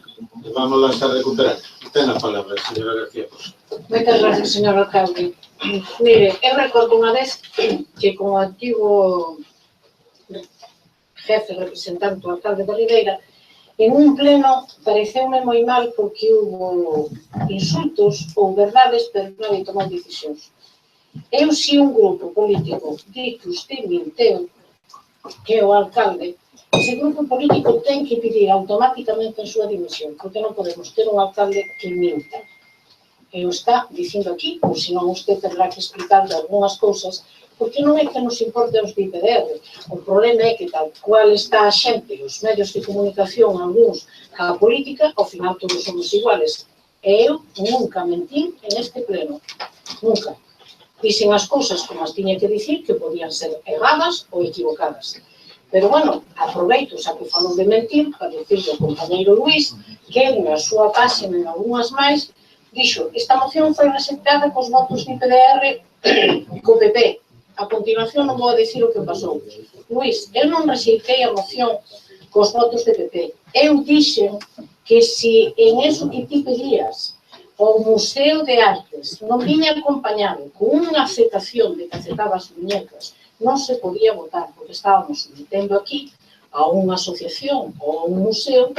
Vámonos a recuperar. Ten a palabra, señora García Costa. Moitas gracias, señor alcalde. Mire, eu recordo unha vez que como antigo jefe representante do alcalde de Ribeira, en un pleno pareceume moi mal porque hubo insultos ou verdades, pero non hai tomado decisións. Eu, se un grupo político di que usted minteu, que é o alcalde, ese grupo político ten que pedir automáticamente a súa dimisión, porque non podemos ter un alcalde que minta. E o está dicindo aquí, ou senón usted terá que explicar de algunhas cousas, porque non é que nos importe aos de IPDR. O problema é que tal cual está a xente, os medios de comunicación, algúns, ca política, ao final todos somos iguales. E eu nunca mentín en este pleno. Nunca. Dixen as cousas como as tiña que dicir, que podían ser erradas ou equivocadas. Pero, bueno, aproveito, xa que falou de mentir, para dicirle ao compañeiro Luís, que na súa página, en algunhas máis, dixo, esta moción foi rexeitada cos votos de IPDR e co PP. A continuación non vou a dicir o que pasou. Luís, eu non rexeitei a moción cos votos de PP. Eu dixen que se en eso que ti pedías o Museo de Artes non viña acompañado con unha aceptación de que aceptaba as muñecas, non se podía votar, porque estábamos sometendo aquí a unha asociación ou a un museo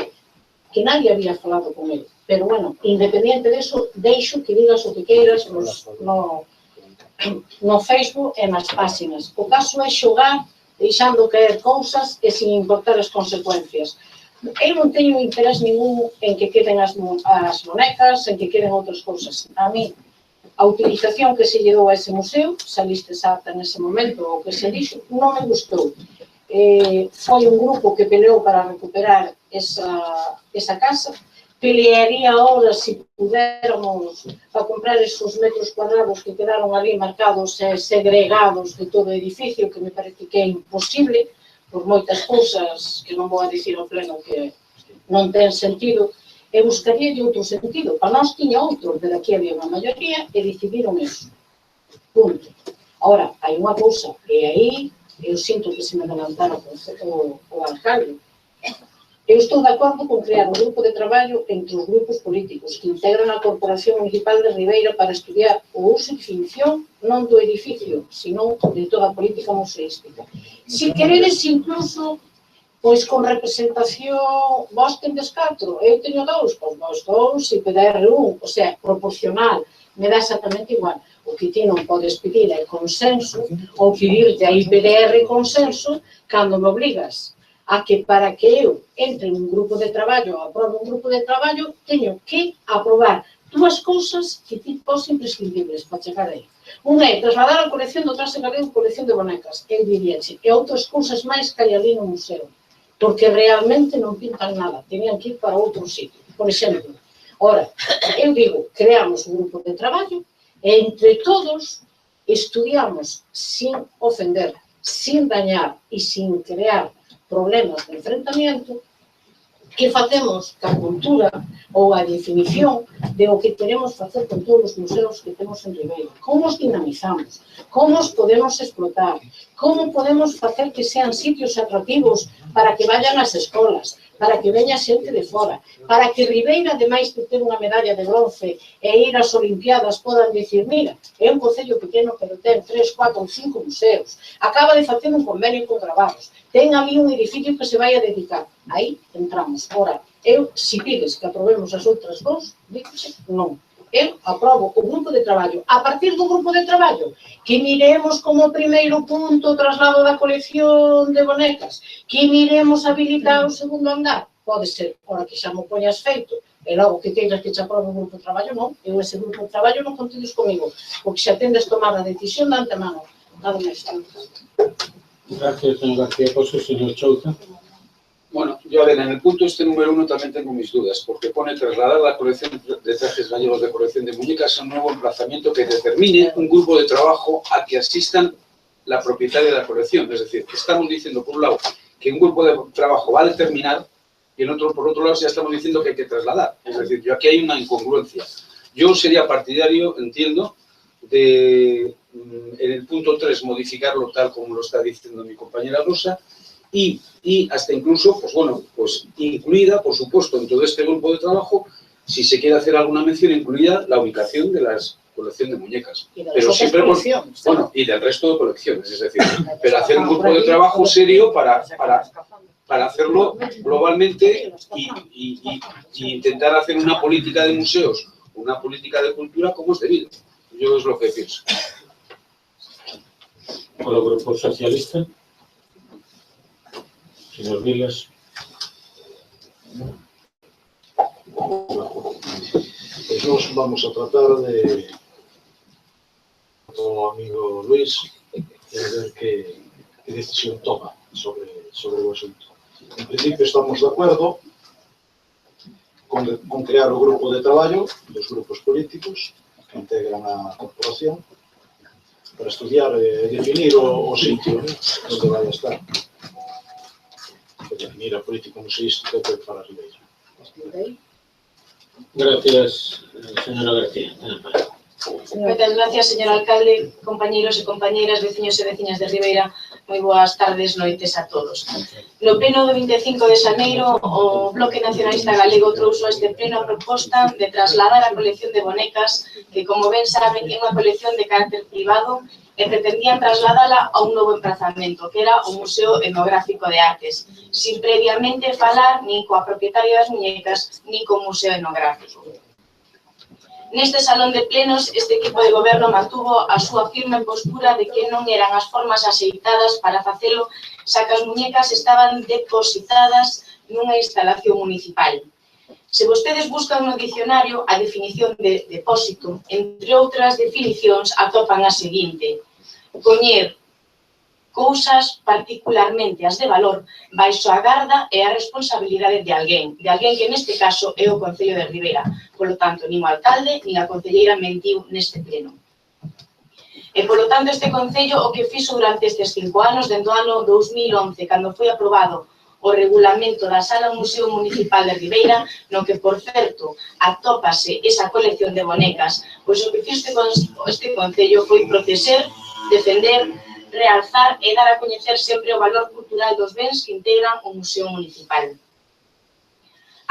que nadie había falado con ele. Pero, bueno, independiente deso, deixo que digas o que queiras no Facebook e nas páxinas. O caso é xogar, deixando caer cousas e sin importar as consecuencias. Eu non teño interés ningún en que queden as bonecas, en que queden outras cousas. A mí, a utilización que se lle dou a ese museo, saliste exata nese momento, o que se dixo, non me gustou. Foi un grupo que peleou para recuperar esa casa, pelearía ahora se puderamos a comprar esos metros cuadrados que quedaron ali marcados e segregados de todo o edificio, que me parece que é imposible, por moitas cousas que non vou a dicir ao pleno que non ten sentido, e buscaría outro sentido. Para nós tiña outro, pero aquí había unha maioría e decidiron eso. Punto. Ahora, hai unha cousa, e aí eu sinto que se me adelantara o alcalde. Eu estou de acordo con crear un grupo de traballo entre os grupos políticos que integran a Corporación Municipal de Ribeira para estudiar o uso e definición non do edificio, sino de toda a política museística. Se queredes incluso, pois con representación, vos tendes 4, eu teño 2, pois vos 2 e PDR 1, o sea, proporcional, me dá exactamente igual. O que ti non podes pedir é consenso, ou pedirte a IPDR consenso, cando me obligas a que para que eu entre en un grupo de traballo, aprobe un grupo de traballo, teño que aprobar dúas cousas que ti pos imprescindibles para chegar aí. Unha é trasladar a colección do traxe galego, colección de bonecas, eu diríaxe, e outras cousas máis que hai ali no museo, porque realmente non pintan nada, tenían que ir para outro sitio, por exemplo. Ora, eu digo, creamos un grupo de traballo e entre todos estudiamos sin ofender, sin dañar e sin crear problemas de enfrentamiento, que facemos ca cultura ou a definición de o que queremos facer con todos os museos que temos en Ribeira. Como os dinamizamos, como os podemos explotar, como podemos facer que sean sitios atractivos para que vayan ás escolas, para que veña xente de fora, para que Ribeira, ademais de ter unha medalla de bronce e ir ás Olimpiadas, podan dicir, mira, é un concello pequeno, pero ten 3, 4 ou 5 museos, acaba de facer un convenio con Gravados, ten ali un edificio que se vai a dedicar. Aí entramos. Ora, eu, se pides que aprobemos as outras dous, díxose, non. Eu aprobo o grupo de traballo. A partir do grupo de traballo, que miremos como primeiro punto o traslado da colección de bonecas, que miremos habilitar o segundo andar, pode ser, ora que xa mo poñas feito, e logo que teñas que xa aprobe o grupo de traballo, non. Eu ese grupo de traballo non contedes comigo, porque xa tendes tomar a decisión de antemano. Nada máis. Gracias, señor García Pozo. Señor Chouza. Bueno, yo a ver, en el punto número 1 también tengo mis dudas, porque pone trasladar la colección de trajes gallegos de colección de muñecas a un nuevo emplazamiento que determine un grupo de trabajo a que asistan la propietaria de la colección. Es decir, que estamos diciendo, por un lado, que un grupo de trabajo va a determinar y por otro lado ya estamos diciendo que hay que trasladar. Es decir, aquí hay una incongruencia. Yo sería partidario, entiendo, de en el punto 3 modificarlo tal como lo está diciendo mi compañera Rosa, y hasta incluso, pues bueno, pues incluida, por supuesto, en todo este grupo de trabajo, si se quiere hacer alguna mención, incluida la ubicación de la colección de muñecas. Pero siempre, bueno, y del resto de colecciones, es decir, pero hacer un grupo de trabajo serio para hacerlo globalmente y intentar hacer una política de museos, una política de cultura como es debido. Yo es lo que pienso. Con el Grupo Socialista. Señor Vilas. Pues nos vamos a tratar de, con amigo Luis, de ver qué decisión toma sobre el asunto. En principio estamos de acuerdo con crear un grupo de traballo dos grupos políticos que integran a corporación para estudiar e definir o sitio onde vai a estar. Definir a política museística para Ribeira. Gracias, señora García. Moitas gracias, señor alcalde, compañeiros e compañeiras, veciños e veciñas de Ribeira. Moi boas tardes, noites a todos. No pleno do 25 de xaneiro, o Bloque Nacionalista Galego trouxo a este pleno a proposta de trasladar a colección de bonecas, que, como ben saben, é unha colección de carácter privado, e pretendían trasladala a un novo emprazamento, que era o Museo Etnográfico de Artes, sin previamente falar nin coa propietaria das muñecas, nin co Museo Etnográfico. Neste salón de plenos, este equipo de goberno mantuvo a súa firme postura de que non eran as formas axeitadas para facelo, xa que as muñecas estaban depositadas nunha instalación municipal. Se vostedes buscan no dicionario a definición de depósito, entre outras definicións atopan a seguinte: poñer cousas, particularmente as de valor, baixo a garda e a responsabilidade de alguén que neste caso é o Concello de Ribeira. Polo tanto, nin o alcalde, nin a concelleira mentiu neste pleno. E, polo tanto, este Concello o que fixo durante estes 5 anos, dentro do ano 2011, cando foi aprobado o regulamento da Sala Museo Municipal de Ribeira, no que, por certo, atópase esa colección de bonecas, pois o que fixo este Concello foi protexer, defender, realzar e dar a coñecer sempre o valor cultural dos bens que integran o Museo Municipal.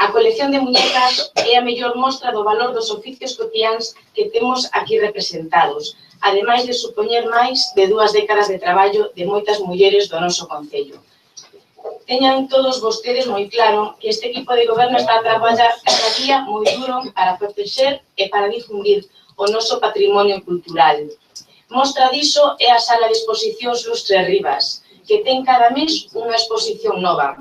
A colección de muñecas é a mellor mostra do valor dos oficios cotiáns que temos aquí representados, ademais de supoñer máis de 2 décadas de traballo de moitas mulleres do noso Concello. Teñan todos vostedes moi claro que este equipo de goberno está a traballar cada día moi duro para protexer e para difundir o noso patrimonio cultural. Mostra diso é a Sala de Exposicións Lustre Rivas, que ten cada mes unha exposición nova.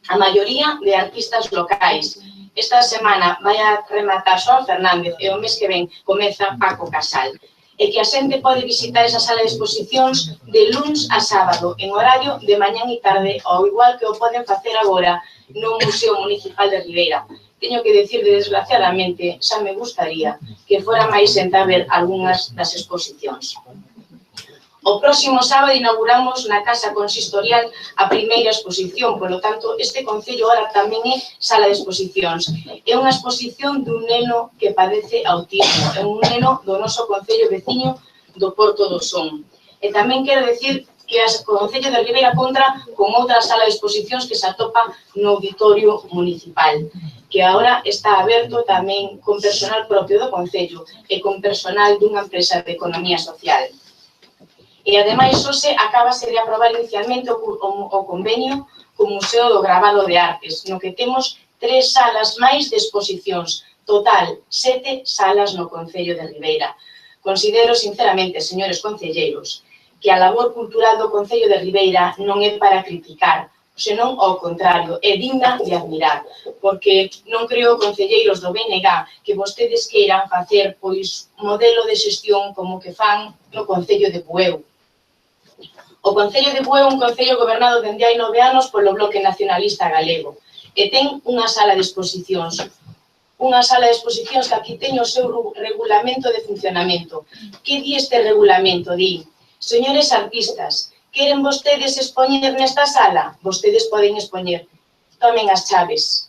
A maioría de artistas locais. Esta semana vai a rematar Xoán Fernández e o mes que ven comeza Paco Casal. E que a xente pode visitar esa sala de exposicións de luns a sábado, en horario de mañán e tarde, ao igual que o poden facer agora no Museo Municipal de Ribeira. Teño que decir, desgraciadamente, xa me gustaría que fora máis xente a ver algunhas das exposicións. O próximo sábado inauguramos na Casa Consistorial a primeira exposición, polo tanto, este Concello ahora tamén é sala de exposicións. É unha exposición dun neno que padece autismo, é un neno do noso Concello veciño do Porto do Son. E tamén quero decir que o Concello de Ribeira conta con outra sala de exposicións que se atopa no Auditorio Municipal, que agora está aberto tamén con personal propio do Concello e con personal dunha empresa de economía social. E, ademais, hoxe acabase de aprobar inicialmente o convenio co Museo do Gravado de Artes, no que temos 3 salas máis de exposicións, total 7 salas no Concello de Ribeira. Considero, sinceramente, señores concelleiros, que a labor cultural do Concello de Ribeira non é para criticar, senón ao contrario, é digna de admirar, porque non creo, concelleiros do BNG, que vostedes queiran facer pois modelo de xestión como que fan no Concello de Bueu. O Concello de Bueu é un concello gobernado dende hai 9 anos polo Bloque Nacionalista Galego e ten unha sala de exposicións. Unha sala de exposicións que aquí teño o seu regulamento de funcionamento. Que di este regulamento? Di: señores artistas, queren vostedes expoñer nesta sala? Vostedes poden expoñer. Tomen as chaves.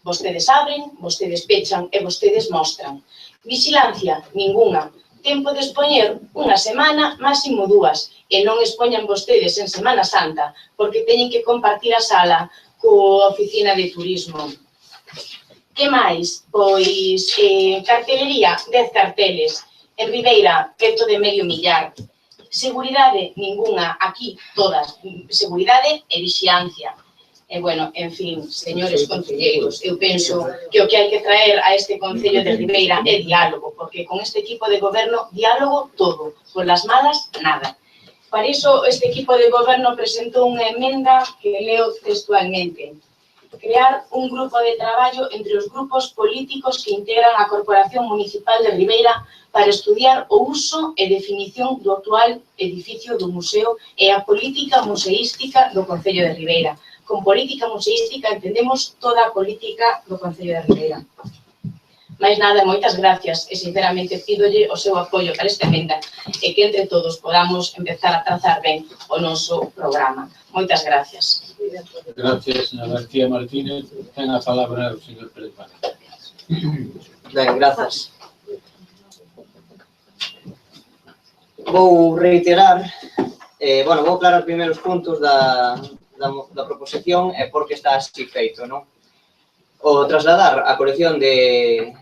Vostedes abren, vostedes pechan e vostedes mostran. Vigilancia? Ninguna. Tempo de expoñer? Unha semana, máximo 2. E non expoñan vostedes en Semana Santa, porque teñen que compartir a sala coa oficina de turismo. Que máis? Pois, cartelería, 10 carteles. En Ribeira, preto de medio millar. Seguridade? Ningunha. Aquí, todas. Seguridade e vixiancia. E, bueno, en fin, señores concelleiros, eu penso que o que hai que traer a este Concello de Ribeira é diálogo, porque con este equipo de goberno, diálogo todo, con las malas, nada. Para iso, este equipo de goberno presentou unha emenda que leo textualmente: crear un grupo de traballo entre os grupos políticos que integran a Corporación Municipal de Ribeira para estudiar o uso e definición do actual edificio do museo e a política museística do Concello de Ribeira. Con política museística entendemos toda a política do Concello de Ribeira. Mais nada, moitas gracias e, sinceramente, pídolle o seu apoio para esta emenda e que entre todos podamos empezar a trazar ben o noso programa. Moitas gracias. Gracias, señora García Martínez. Ten a palabra o señor Pérez Vara. Ben, grazas. Vou reiterar, vou aclarar os primeiros puntos da proposición e por que está así feito, non? O trasladar a colección de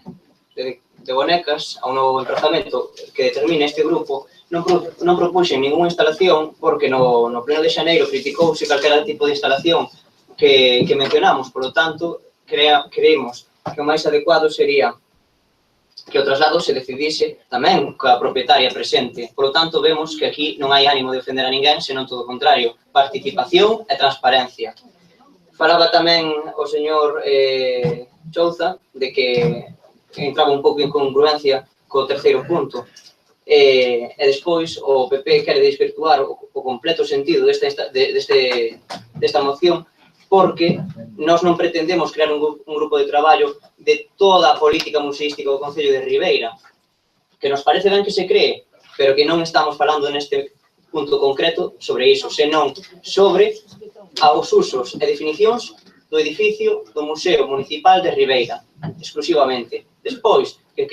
bonecas a un novo emplazamento que determine este grupo non propuxen ninguna instalación porque no pleno de xaneiro criticouse calquera tipo de instalación que mencionamos, por lo tanto, creemos que o máis adecuado sería que o traslado se decidise tamén coa propietaria presente. Por lo tanto, vemos que aquí non hai ánimo de ofender a ninguén, senón todo o contrario, participación e transparencia. Falaba tamén o señor Chouza de que entraba un pouco en congruencia co terceiro punto. E despois o PP quere desvirtuar o completo sentido desta moción, porque nós non pretendemos crear un grupo de traballo de toda a política museística do Concello de Ribeira, que nos parece ben que se cree, pero que non estamos falando neste punto concreto sobre iso, senón sobre os usos e definicións do edificio do Museo Municipal de Ribeira, exclusivamente. Despois, que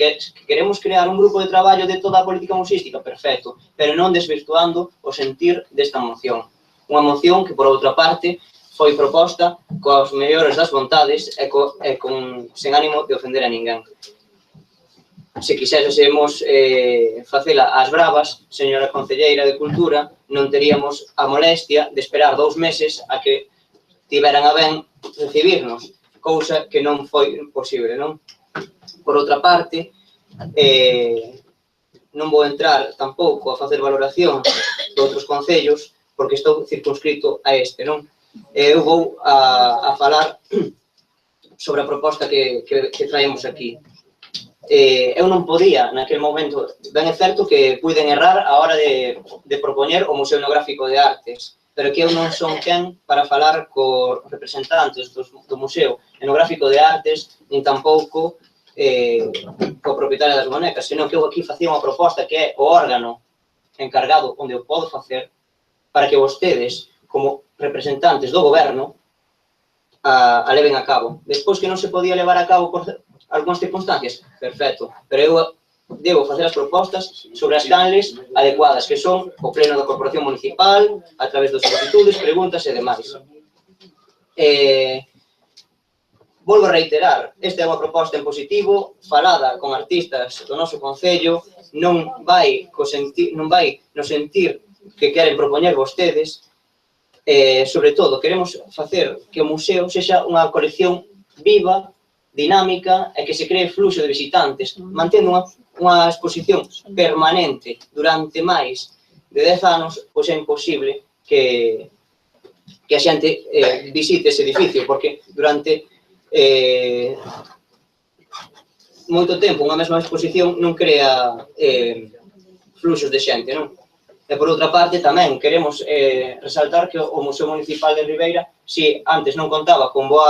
queremos crear un grupo de traballo de toda a política museística, perfecto, pero non desvirtuando o sentir desta moción. Unha moción que, por outra parte, foi proposta coas mellores das vontades e sen ánimo de ofender a ninguén. Se quixésemos facela ás bravas, señora concelleira de Cultura, non teríamos a molestia de esperar 2 meses a que tiveran a ben recibirnos, cousa que non foi posible, non? Por outra parte, non vou entrar tampouco a facer valoración de outros concellos, porque estou circunscrito a este, non? Eu vou a falar sobre a proposta que traemos aquí. Eu non podía, naquele momento, ben é certo que puiden errar a hora de propoñer o Museo Etnográfico de Artes, pero que eu non son quen para falar co representantes do Museo Etnográfico de Artes, nin tampouco co propietario das bonecas, senón que eu aquí facía unha proposta que é o órgano encargado onde eu podo facer para que vostedes, como representantes do goberno, a leven a cabo. Despois que non se podía levar a cabo por algunhas circunstancias, perfecto, pero eu debo facer as propostas sobre as canles adecuadas, que son o pleno da Corporación Municipal, a través dos solicitudes, preguntas e demais. Volvo a reiterar, esta é unha proposta en positivo, falada con artistas do noso concello, non vai no sentir que queren propoñer vostedes, sobre todo, queremos facer que o museo sexa unha colección viva, dinámica e que se cree fluxo de visitantes, mantendo unha exposición permanente durante máis de 10 anos, pois é imposible que a xente visite ese edificio, porque durante moito tempo unha mesma exposición non crea fluxos de xente, non? E por outra parte tamén queremos resaltar que o Museo Municipal de Ribeira, si antes non contaba con bo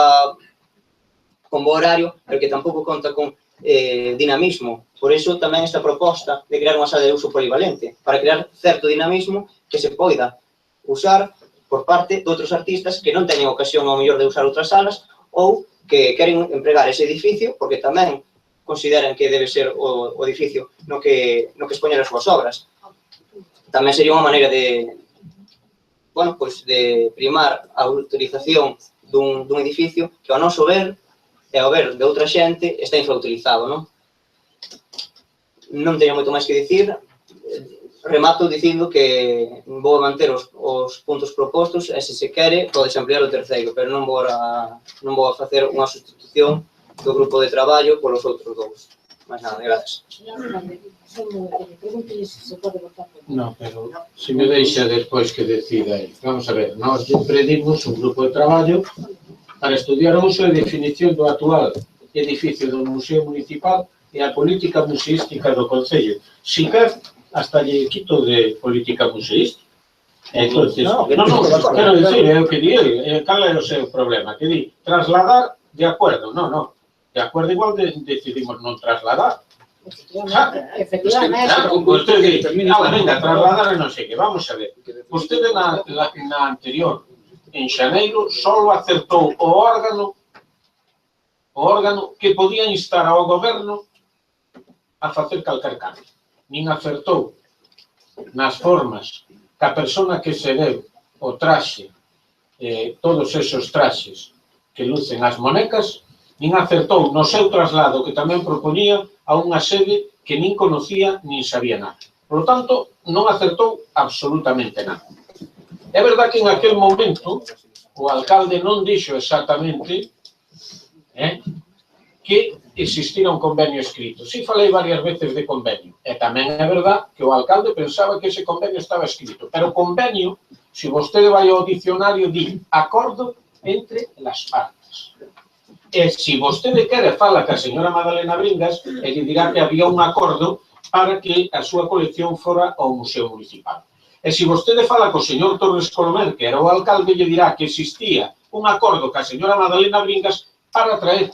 horario, pero que tampouco conta con dinamismo. Por iso tamén esta proposta de crear unha sala de uso polivalente, para crear certo dinamismo que se poida usar por parte de outros artistas que non teñen ocasión ao mellor de usar outras salas ou que queren empregar ese edificio porque tamén consideran que debe ser o edificio no que expoñer as súas obras. Tamén sería unha maneira de primar a autorización dun edificio que ao noso ver e ao ver de outra xente está infrautilizado, non? Non teño moito máis que dicir, remato dicindo que vou manter os puntos propostos e se se quere podes ampliar o terceiro, pero non vou a facer unha sustitución do grupo de traballo polos outros dous. Mas nada, gracias. No, pero se me deixa despois que decida ele. Vamos a ver, nós pedimos un grupo de traballo para estudiar o uso e definición do actual edificio do Museo Municipal e a política museística do Concello. Si quer, hasta lle quito de política museística. Entonces, quero dicir, é o que di ele, cal é o seu problema? Que di, trasladar, de acordo, non. De acordo, igual decidimos non trasladar. Efectivamente. Usted di, venga, trasladar e non sei que, vamos a ver. Usted na anterior, en xaneiro, só acertou o órgano que podía instar ao goberno a facer calquer cambio. Nin acertou nas formas que a persona que se deu o traxe, todos esos traxes que lucen as monecas, nin acertou no seu traslado que tamén propoñía a unha sede que nin conocía nin sabía nada. Por lo tanto, non acertou absolutamente nada. É verdad que en aquel momento o alcalde non dixo exactamente que existira un convenio escrito. Si falei varias veces de convenio. E tamén é verdad que o alcalde pensaba que ese convenio estaba escrito. Pero o convenio, se vostede vai ao dicionario, di acordo entre las partes. E se vostede quere fala ca señora Madalena Bringas e lle dirá que había un acordo para que a súa colección fora ao Museo Municipal. E se vostede fala co señor Torres Colomer, que era o alcalde, lle dirá que existía un acordo ca señora Madalena Bringas para traer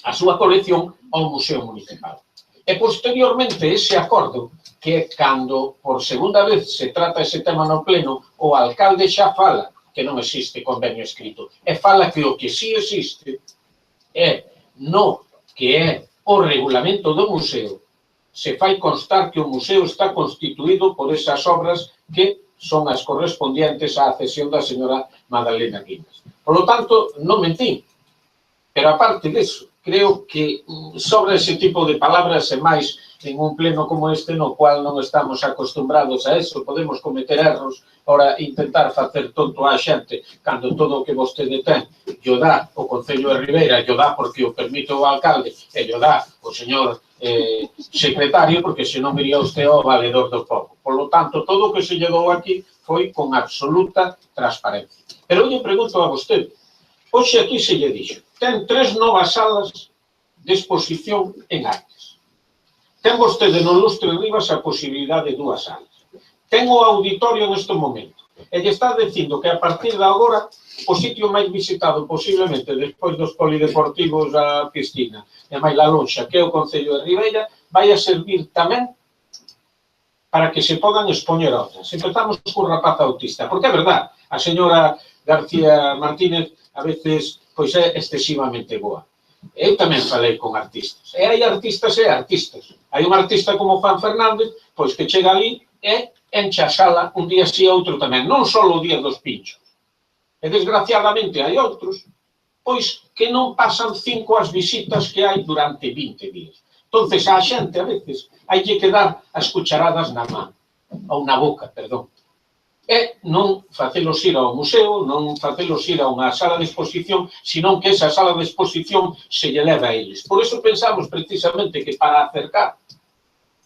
a súa colección ao Museo Municipal. E posteriormente ese acordo, que cando por segunda vez se trata ese tema no pleno, o alcalde xa fala que non existe convenio escrito, e fala que o que sí existe é no que é o regulamento do museo, se fai constar que o museo está constituído por esas obras que son as correspondientes á cesión da señora Madalena Bringas. Por lo tanto, non mentín. Pero aparte disso, creo que sobre ese tipo de palabras e máis en un pleno como este no cual non estamos acostumbrados a eso, podemos cometer erros para intentar facer tonto á xente cando todo o que vostede ten yo dá o Concello de Ribeira, yo dá porque o permite o alcalde e yo dá o señor secretario, porque senón iría usted ao valedor do povo. Por lo tanto, todo o que se lle dou aquí foi con absoluta transparencia. Pero eu lle pregunto a vostede, hoxe aquí se lle dixo, ten 3 novas salas de exposición en artes. Ten vostede no Lustre Rivas a posibilidade de 2 salas. Ten o auditorio neste momento. E lle está dicindo que a partir de agora o sitio máis visitado posiblemente despois dos polideportivos a piscina e máis la lonxa, que é o Concello de Ribeira, vai a servir tamén para que se podan expoñer outras. Empezamos co rapaz autista, porque é verdad, a señora García Martínez a veces pois é excesivamente boa. Eu tamén falei con artistas. E hai artistas e artistas. Hai un artista como Juan Fernández, pois que chega ali e enche a sala un día si e outro tamén, non só o día dos pinchos. E desgraciadamente hai outros, pois que non pasan 5 as visitas que hai durante 20 días. Entonces, a xente, a veces, hai que dar as cucharadas na man, ou na boca, perdón. E non facelos ir ao museo, non facelos ir a unha sala de exposición, senón que esa sala de exposición se lle leva a eles. Por iso pensamos precisamente que para acercar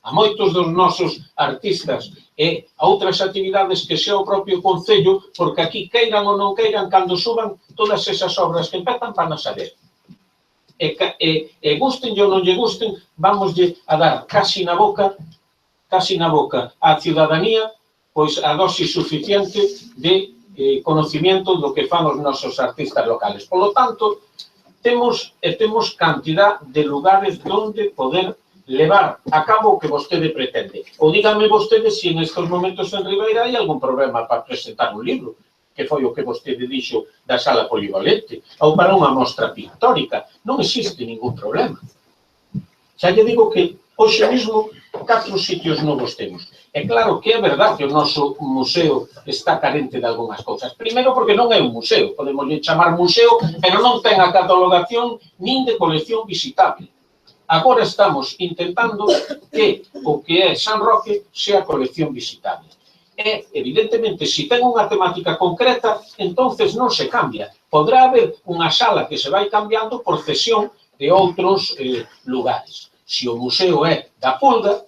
a moitos dos nosos artistas e a outras actividades que sea o propio Concello, porque aquí queiran ou non queiran, cando suban todas esas obras que empezan para saber. E gusten ou non lle gusten, vamoslle a dar casi na boca á ciudadanía pois a dosis suficiente de conocimiento do que fan os nosos artistas locales. Por lo tanto, temos cantidad de lugares onde poder levar a cabo o que vostede pretende. Ou dígame vostede se en estes momentos en Ribeira hai algún problema para presentar un libro, que foi o que vostede dixo da sala polivalente, ou para unha mostra pictórica. Non existe ningún problema. Xa lle digo que hoxe mesmo 4 sitios novos temos. É claro que é verdade que o noso museo está carente de algunhas cousas. Primeiro porque non é un museo, podemos chamar museo, pero non ten a catalogación nin de colección visitable. Agora estamos intentando que o que é San Roque sea colección visitable. E, evidentemente, se ten unha temática concreta, entonces non se cambia. Podrá haber unha sala que se vai cambiando por cesión de outros lugares. Se o museo é da Pulga,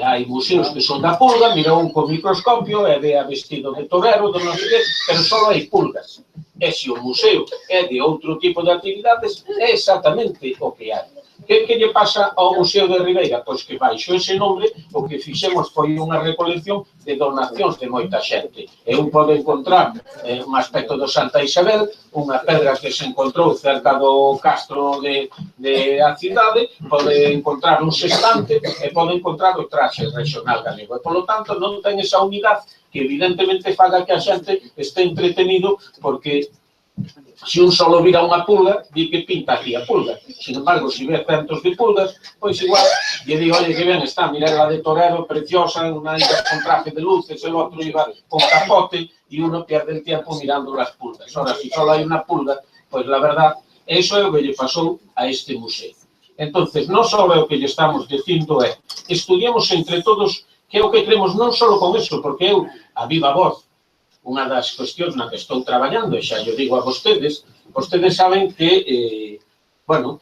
hai museos que son da Pulga, mira un con microscopio e ve a vestido de torero, do non sei que, pero só hai pulgas. E se o museo é de outro tipo de actividades, é exactamente o que hai. Que lle pasa ao Museo de Ribeira? Pois que baixo ese nombre o que fixemos foi unha recolección de donacións de moita xente. E un pode encontrar un aspecto do Santa Isabel, unha pedra que se encontrou cerca do castro da cidade, pode encontrar un sextante e pode encontrar o traxe regional galego. E, polo tanto, non ten esa unidade que evidentemente faga que a xente este entretenido, porque se un solo vira unha pulga, di que pinta aquí a pulga. Sin embargo, se ve centos de pulgas, pois igual, lle digo, oye, que ben está, mirar la de torero, preciosa, unha con traje de luces, el outro iba con capote, e uno pierde el tiempo mirando las pulgas. Ahora, si solo hai unha pulga, pois la verdad, eso é o que lle pasou a este museo. Entonces, non só o que lle estamos dicindo é, estudiemos entre todos que é o que queremos, non só con eso, porque eu, a viva voz, unha das cuestións na que estou traballando, e xa yo digo a vostedes saben que, bueno,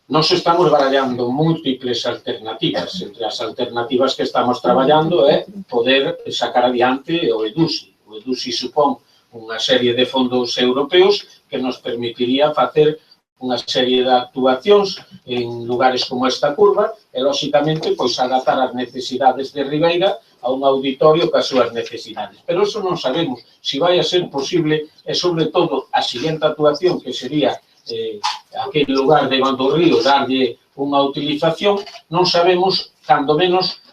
nos estamos barallando múltiples alternativas. Entre as alternativas que estamos traballando é poder sacar adiante o EDUSI. O EDUSI supón unha serie de fondos europeos que nos permitiría facer unha serie de actuacións en lugares como esta curva e, lóxicamente, pois adaptar as necesidades de Ribeira a un auditorio cas súas necesidades. Pero eso non sabemos se vai a ser posible e, sobre todo, a seguinte actuación, que sería aquel lugar de Van do Río, darlle unha utilización, non sabemos, cando menos,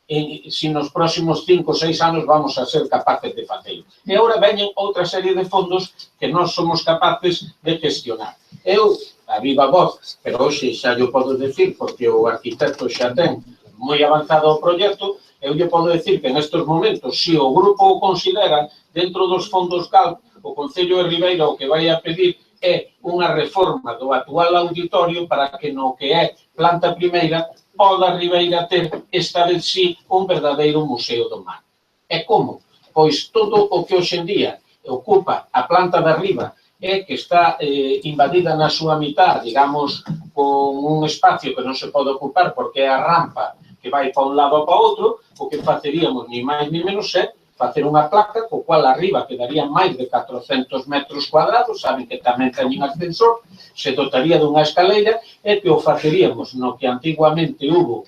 se nos próximos 5 ou 6 anos vamos a ser capaces de facelo. E agora veñen outra serie de fondos que nós somos capaces de gestionar. Eu, a viva voz, pero hoxe xa yo podo decir, porque o arquitecto xa ten moi avanzado o proxecto, eu lle podo decir que nestes momentos, se o grupo o considera, dentro dos fondos CALP, o Concello de Ribeira o que vai a pedir é unha reforma do actual auditorio para que no que é planta primeira poda Ribeira ter, esta vez sí, un verdadeiro museo do mar. E como? Pois todo o que hoxe en día ocupa a planta de arriba e que está invadida na súa mitad, digamos, con un espacio que non se pode ocupar porque é a rampa que vai para un lado ou para outro, o que faceríamos ni máis ni menos é facer unha placa co cual arriba quedaría máis de 400 metros cuadrados, saben que tamén teñen ascensor, se dotaría dunha escaleira e que o faceríamos no que antiguamente hubo,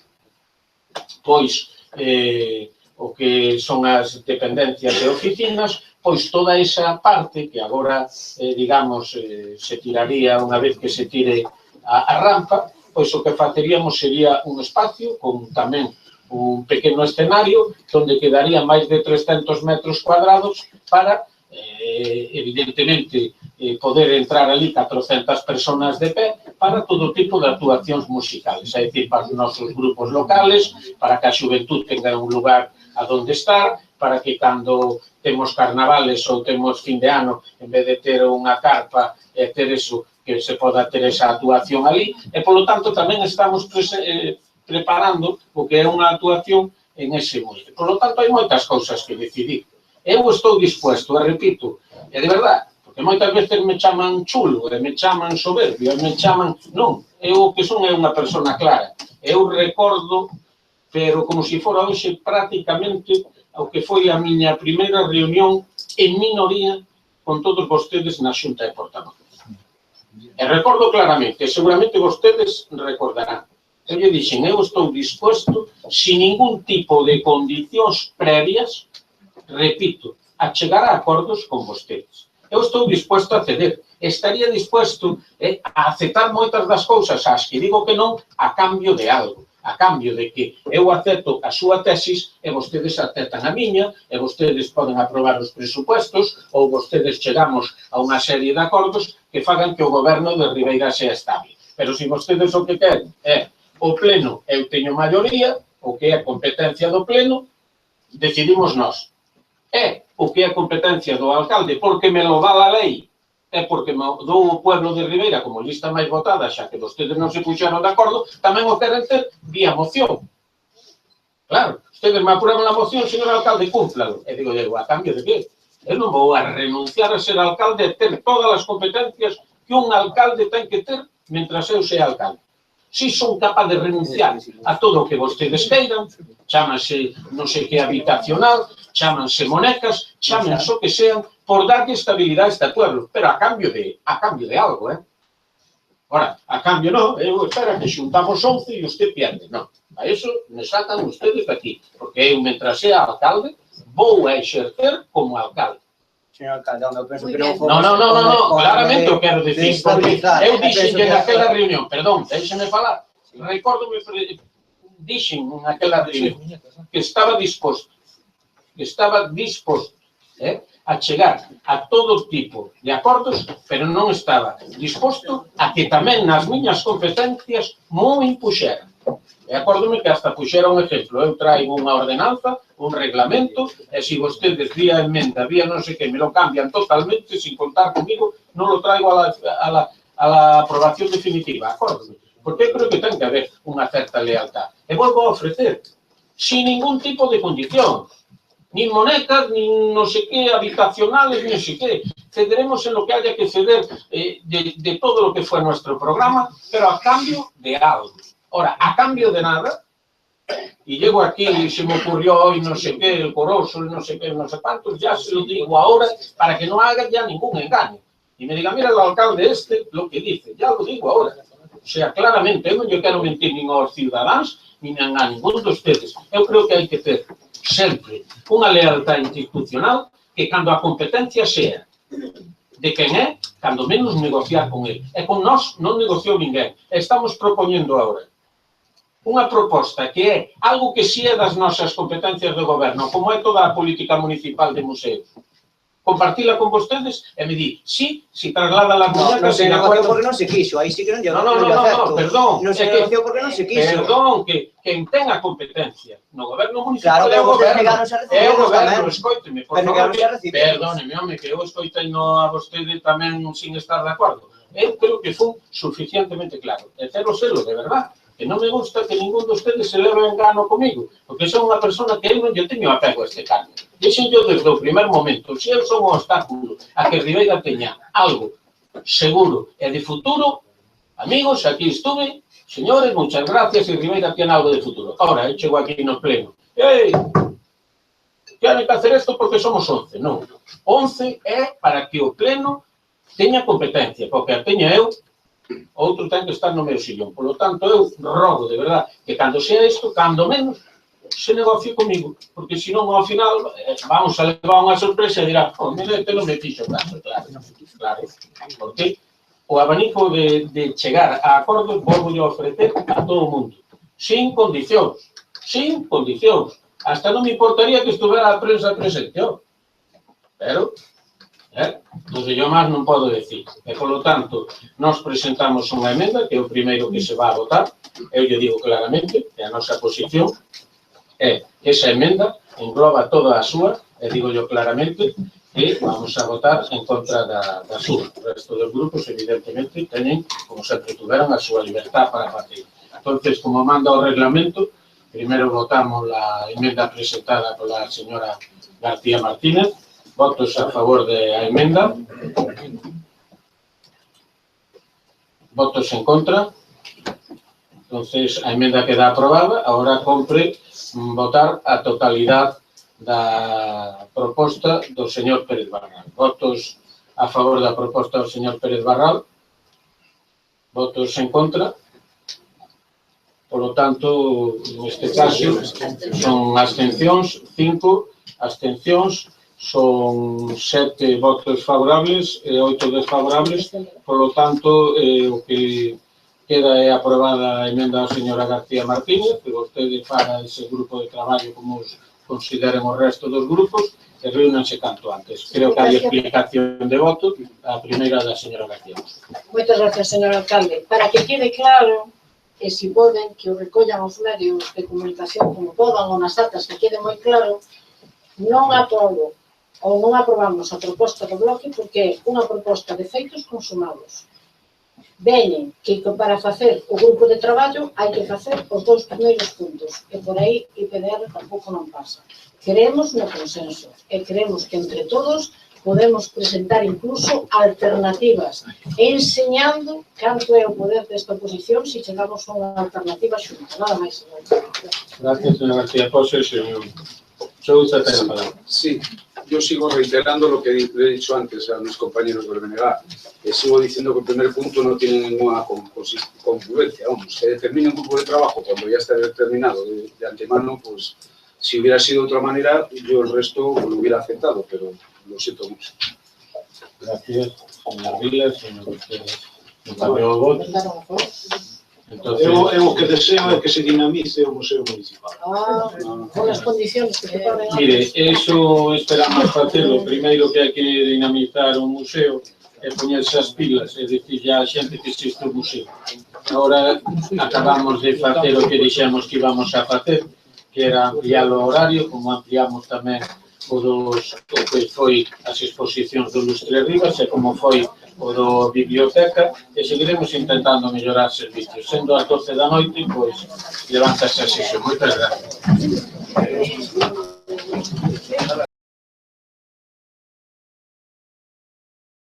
pois, o que son as dependencias de oficinas, pois toda esa parte que agora, digamos, se tiraría unha vez que se tire a rampa, pois o que faceríamos sería un espacio con tamén un pequeno escenario onde quedaría máis de 300 metros cuadrados para, evidentemente, poder entrar ali 400 personas de pé para todo tipo de actuacións musicales, é dicir, para os nosos grupos locales, para que a xuventud tenga un lugar a donde estar, para que cando temos carnavales ou temos fin de ano, en vez de ter unha carpa e ter eso, que se poda ter esa actuación ali, e, polo tanto, tamén estamos preparando o que é unha actuación en ese muelle. Por lo tanto, hai moitas cousas que decidir. Eu estou dispuesto, e repito, e de verdade, porque moitas veces me chaman chulo, e me chaman soberbio, e me chaman... Non, eu o que son é unha persona clara. Eu recordo, pero como se fora hoxe, prácticamente o que foi a miña primeira reunión en minoría con todos vostedes na Xunta de Portavoces. E recordo claramente, e seguramente vostedes recordarán, eu lle dixen, eu estou disposto, sin ningún tipo de condicións previas, repito, a chegar a acordos con vostedes. Eu estou disposto a ceder. Estaría disposto a aceptar moitas das cousas ás que digo que non a cambio de algo. A cambio de que eu acepto a súa tesis e vostedes aceptan a miña, e vostedes poden aprobar os presupuestos ou vostedes chegamos a unha serie de acordos que fagan que o goberno de Ribeira sea estable. Pero se vostedes o que queren é o pleno, eu teño maioría, o que é competencia do pleno, decidimos nós. É o que é competencia do alcalde, porque me lo dá a lei, é porque me dou o pueblo de Ribeira como lista máis votada, xa que vostedes non se puxeron de acordo, tamén o queren ter vía moción. Claro, ustedes me apuran a moción, señor alcalde, cúmplalo. E digo, a cambio de que? Eu non vou a renunciar a ser alcalde e ter todas as competencias que un alcalde ten que ter mentras eu sea alcalde. Si son capaz de renunciar a todo o que vostedes queiran, chámanse non sei que habitacional, chámanse monecas, chámanse o que sean, por darlle estabilidade a este pueblo, pero a cambio de algo, Ora, a cambio non, eu espero que xuntamos 11 e usted pierde, non. A eso me sacan ustedes de aquí, porque eu, mentras sea alcalde, vou a exercer como alcalde. Señor alcalde, eu penso que non... No, claramente o quero dicir, porque eu dixenlle naquela reunión, perdón, déxeme falar, recórdome, dixen naquela reunión que estaba disposto a chegar a todo tipo de acordos, pero non estaba disposto a que tamén nas miñas competencias mo impuxeran. E acórdome que hasta puxera un exemplo, eu traigo unha ordenanza, un reglamento, e se vostedes vía emenda, vía non sei que, me lo cambian totalmente, sin contar comigo, non lo traigo a la aprobación definitiva, acórdome. Porque eu creo que ten que haber unha certa lealtad. E volvo a ofrecer, sin ningún tipo de condición, nin monecas, nin non sei que, habitacionales, non sei que. Cederemos en lo que haya que ceder de todo lo que fue nuestro programa, pero a cambio de algo. Ora, a cambio de nada, Y llego aquí y se me ocurrió hoy no sé qué, el Coroso, no sé qué, no sé cuántos, ya se lo digo ahora para que no haga ya ningún engaño. Y me diga, mira el alcalde lo que dice, ya lo digo ahora. O sea, claramente, eu non lle quero mentir nin aos cidadáns, nin a ningún de ustedes. Eu creo que hai que ter sempre unha lealtad institucional que cando a competencia sea de quen é, cando menos negociar con ele. E con nós non negociou ninguén. Estamos propoñendo agora unha proposta que é algo que si é das nosas competencias de goberno, como é toda a política municipal de museos. Compartila con vostedes e me di, sí, si traslada las muñecas... Non se negociou porque non se quixo, aí sí que non lle acepto. Perdón. Non se negociou porque non se quixo. Perdón, que quen ten a competencia no goberno municipal é o goberno. É o goberno, escoíteme, por favor. Perdóneme, home, que eu escoiteno a vostede tamén sin estar de acordo. Eu creo que fun suficientemente claro. E cero selo, de verdad. Que non me gusta que ningún de ustedes se leve en gano comigo, porque son unha persona que eu non lle teño apego a este cargo. Dixen yo desde o primer momento, se eu son un obstáculo a que Ribeira teña algo seguro e de futuro, amigos, aquí estuve, señores, muchas gracias, e Ribeira tiene algo de futuro. Ahora, eu chego aquí no pleno. Ei, queren que hacer isto porque somos 11. Non, 11 é para que o pleno teña competencia, porque a teña eu, outro ten que estar no meu sillón. Por lo tanto, eu rogo, de verdad, que cando sea isto, cando menos, se negocie comigo. Porque senón, ao final, vamos a levar unha sorpresa e dirá, mira, este non me fixo caso, claro. Porque o abanico de chegar a acordos volvo a ofrecer a todo o mundo. Sin condicións. Sin condicións. Hasta non me importaría que estuvera a prensa presente. Pero... Entonces, yo máis non podo decir. E, polo tanto, nós presentamos unha emenda, que é o primeiro que se va a votar, eu lle digo claramente, que a nosa posición é que esa emenda engloba toda a súa, e digo yo claramente, que vamos a votar en contra da súa. O resto dos grupos, evidentemente, teñen, como sempre tuveron, a súa libertad para facer. Entonces, como manda o reglamento, primeiro votamos a emenda presentada pola señora García Martínez. Votos a favor da emenda. Votos en contra. Entonces, a emenda queda aprobada. Ahora compre votar a totalidade da proposta do señor Pérez Barral. Votos a favor da proposta do señor Pérez Barral. Votos en contra. Por lo tanto, neste caso, son abstencións 5, abstencións son 7 votos favorables e 8 desfavorables, por lo tanto, o que queda é aprobada a emenda da señora García Martínez, que vostede para ese grupo de traballo como os consideren o resto dos grupos, e reúnanse canto antes. Creo que hai explicación de voto, a primeira da señora García. Moitas gracias, señor alcalde. Para que quede claro, e se poden, que o recollan os medios de comunicación como podan ou nas actas, que quede moi claro, non aprobo ou non aprobamos a proposta do bloque porque é unha proposta de feitos consumados. Veñen que para facer o grupo de traballo hai que facer os 2 primeiros puntos e por aí IPDR tampouco non pasa. Creemos no consenso e creemos que entre todos podemos presentar incluso alternativas enseñando canto é o poder desta oposición se chegamos a unha alternativa xunta. Nada máis. Gracias, señor García. Pose, señor Sousa, ten a palabra. Sí. Yo sigo reiterando lo que he dicho antes a mis compañeros del BNG. Sigo diciendo que el primer punto no tiene ninguna confluencia. Vamos, que determine un grupo de trabajo cuando ya está determinado de antemano, pues si hubiera sido de otra manera, yo el resto lo hubiera aceptado, pero lo siento mucho. Gracias, señor Vilas, señor Gutiérrez. ¿Cambió el voto? Eu o que deseo é que se dinamice o Museo Municipal. Con as condicións que se ponen... Mire, eso esperamos facelo. Primeiro que hai que dinamizar un museo e poñerse as pilas, é dicir, a xente que existe o museo. Agora acabamos de facer o que dixemos que íbamos a facer, que era ampliar o horario, como ampliamos tamén o que foi as exposicións do Lustre Rivas e como foi o do biblioteca, e seguiremos intentando mellorar servicios. Sendo as 12 da noite, pois, levántase a sesión. Moitas gracias.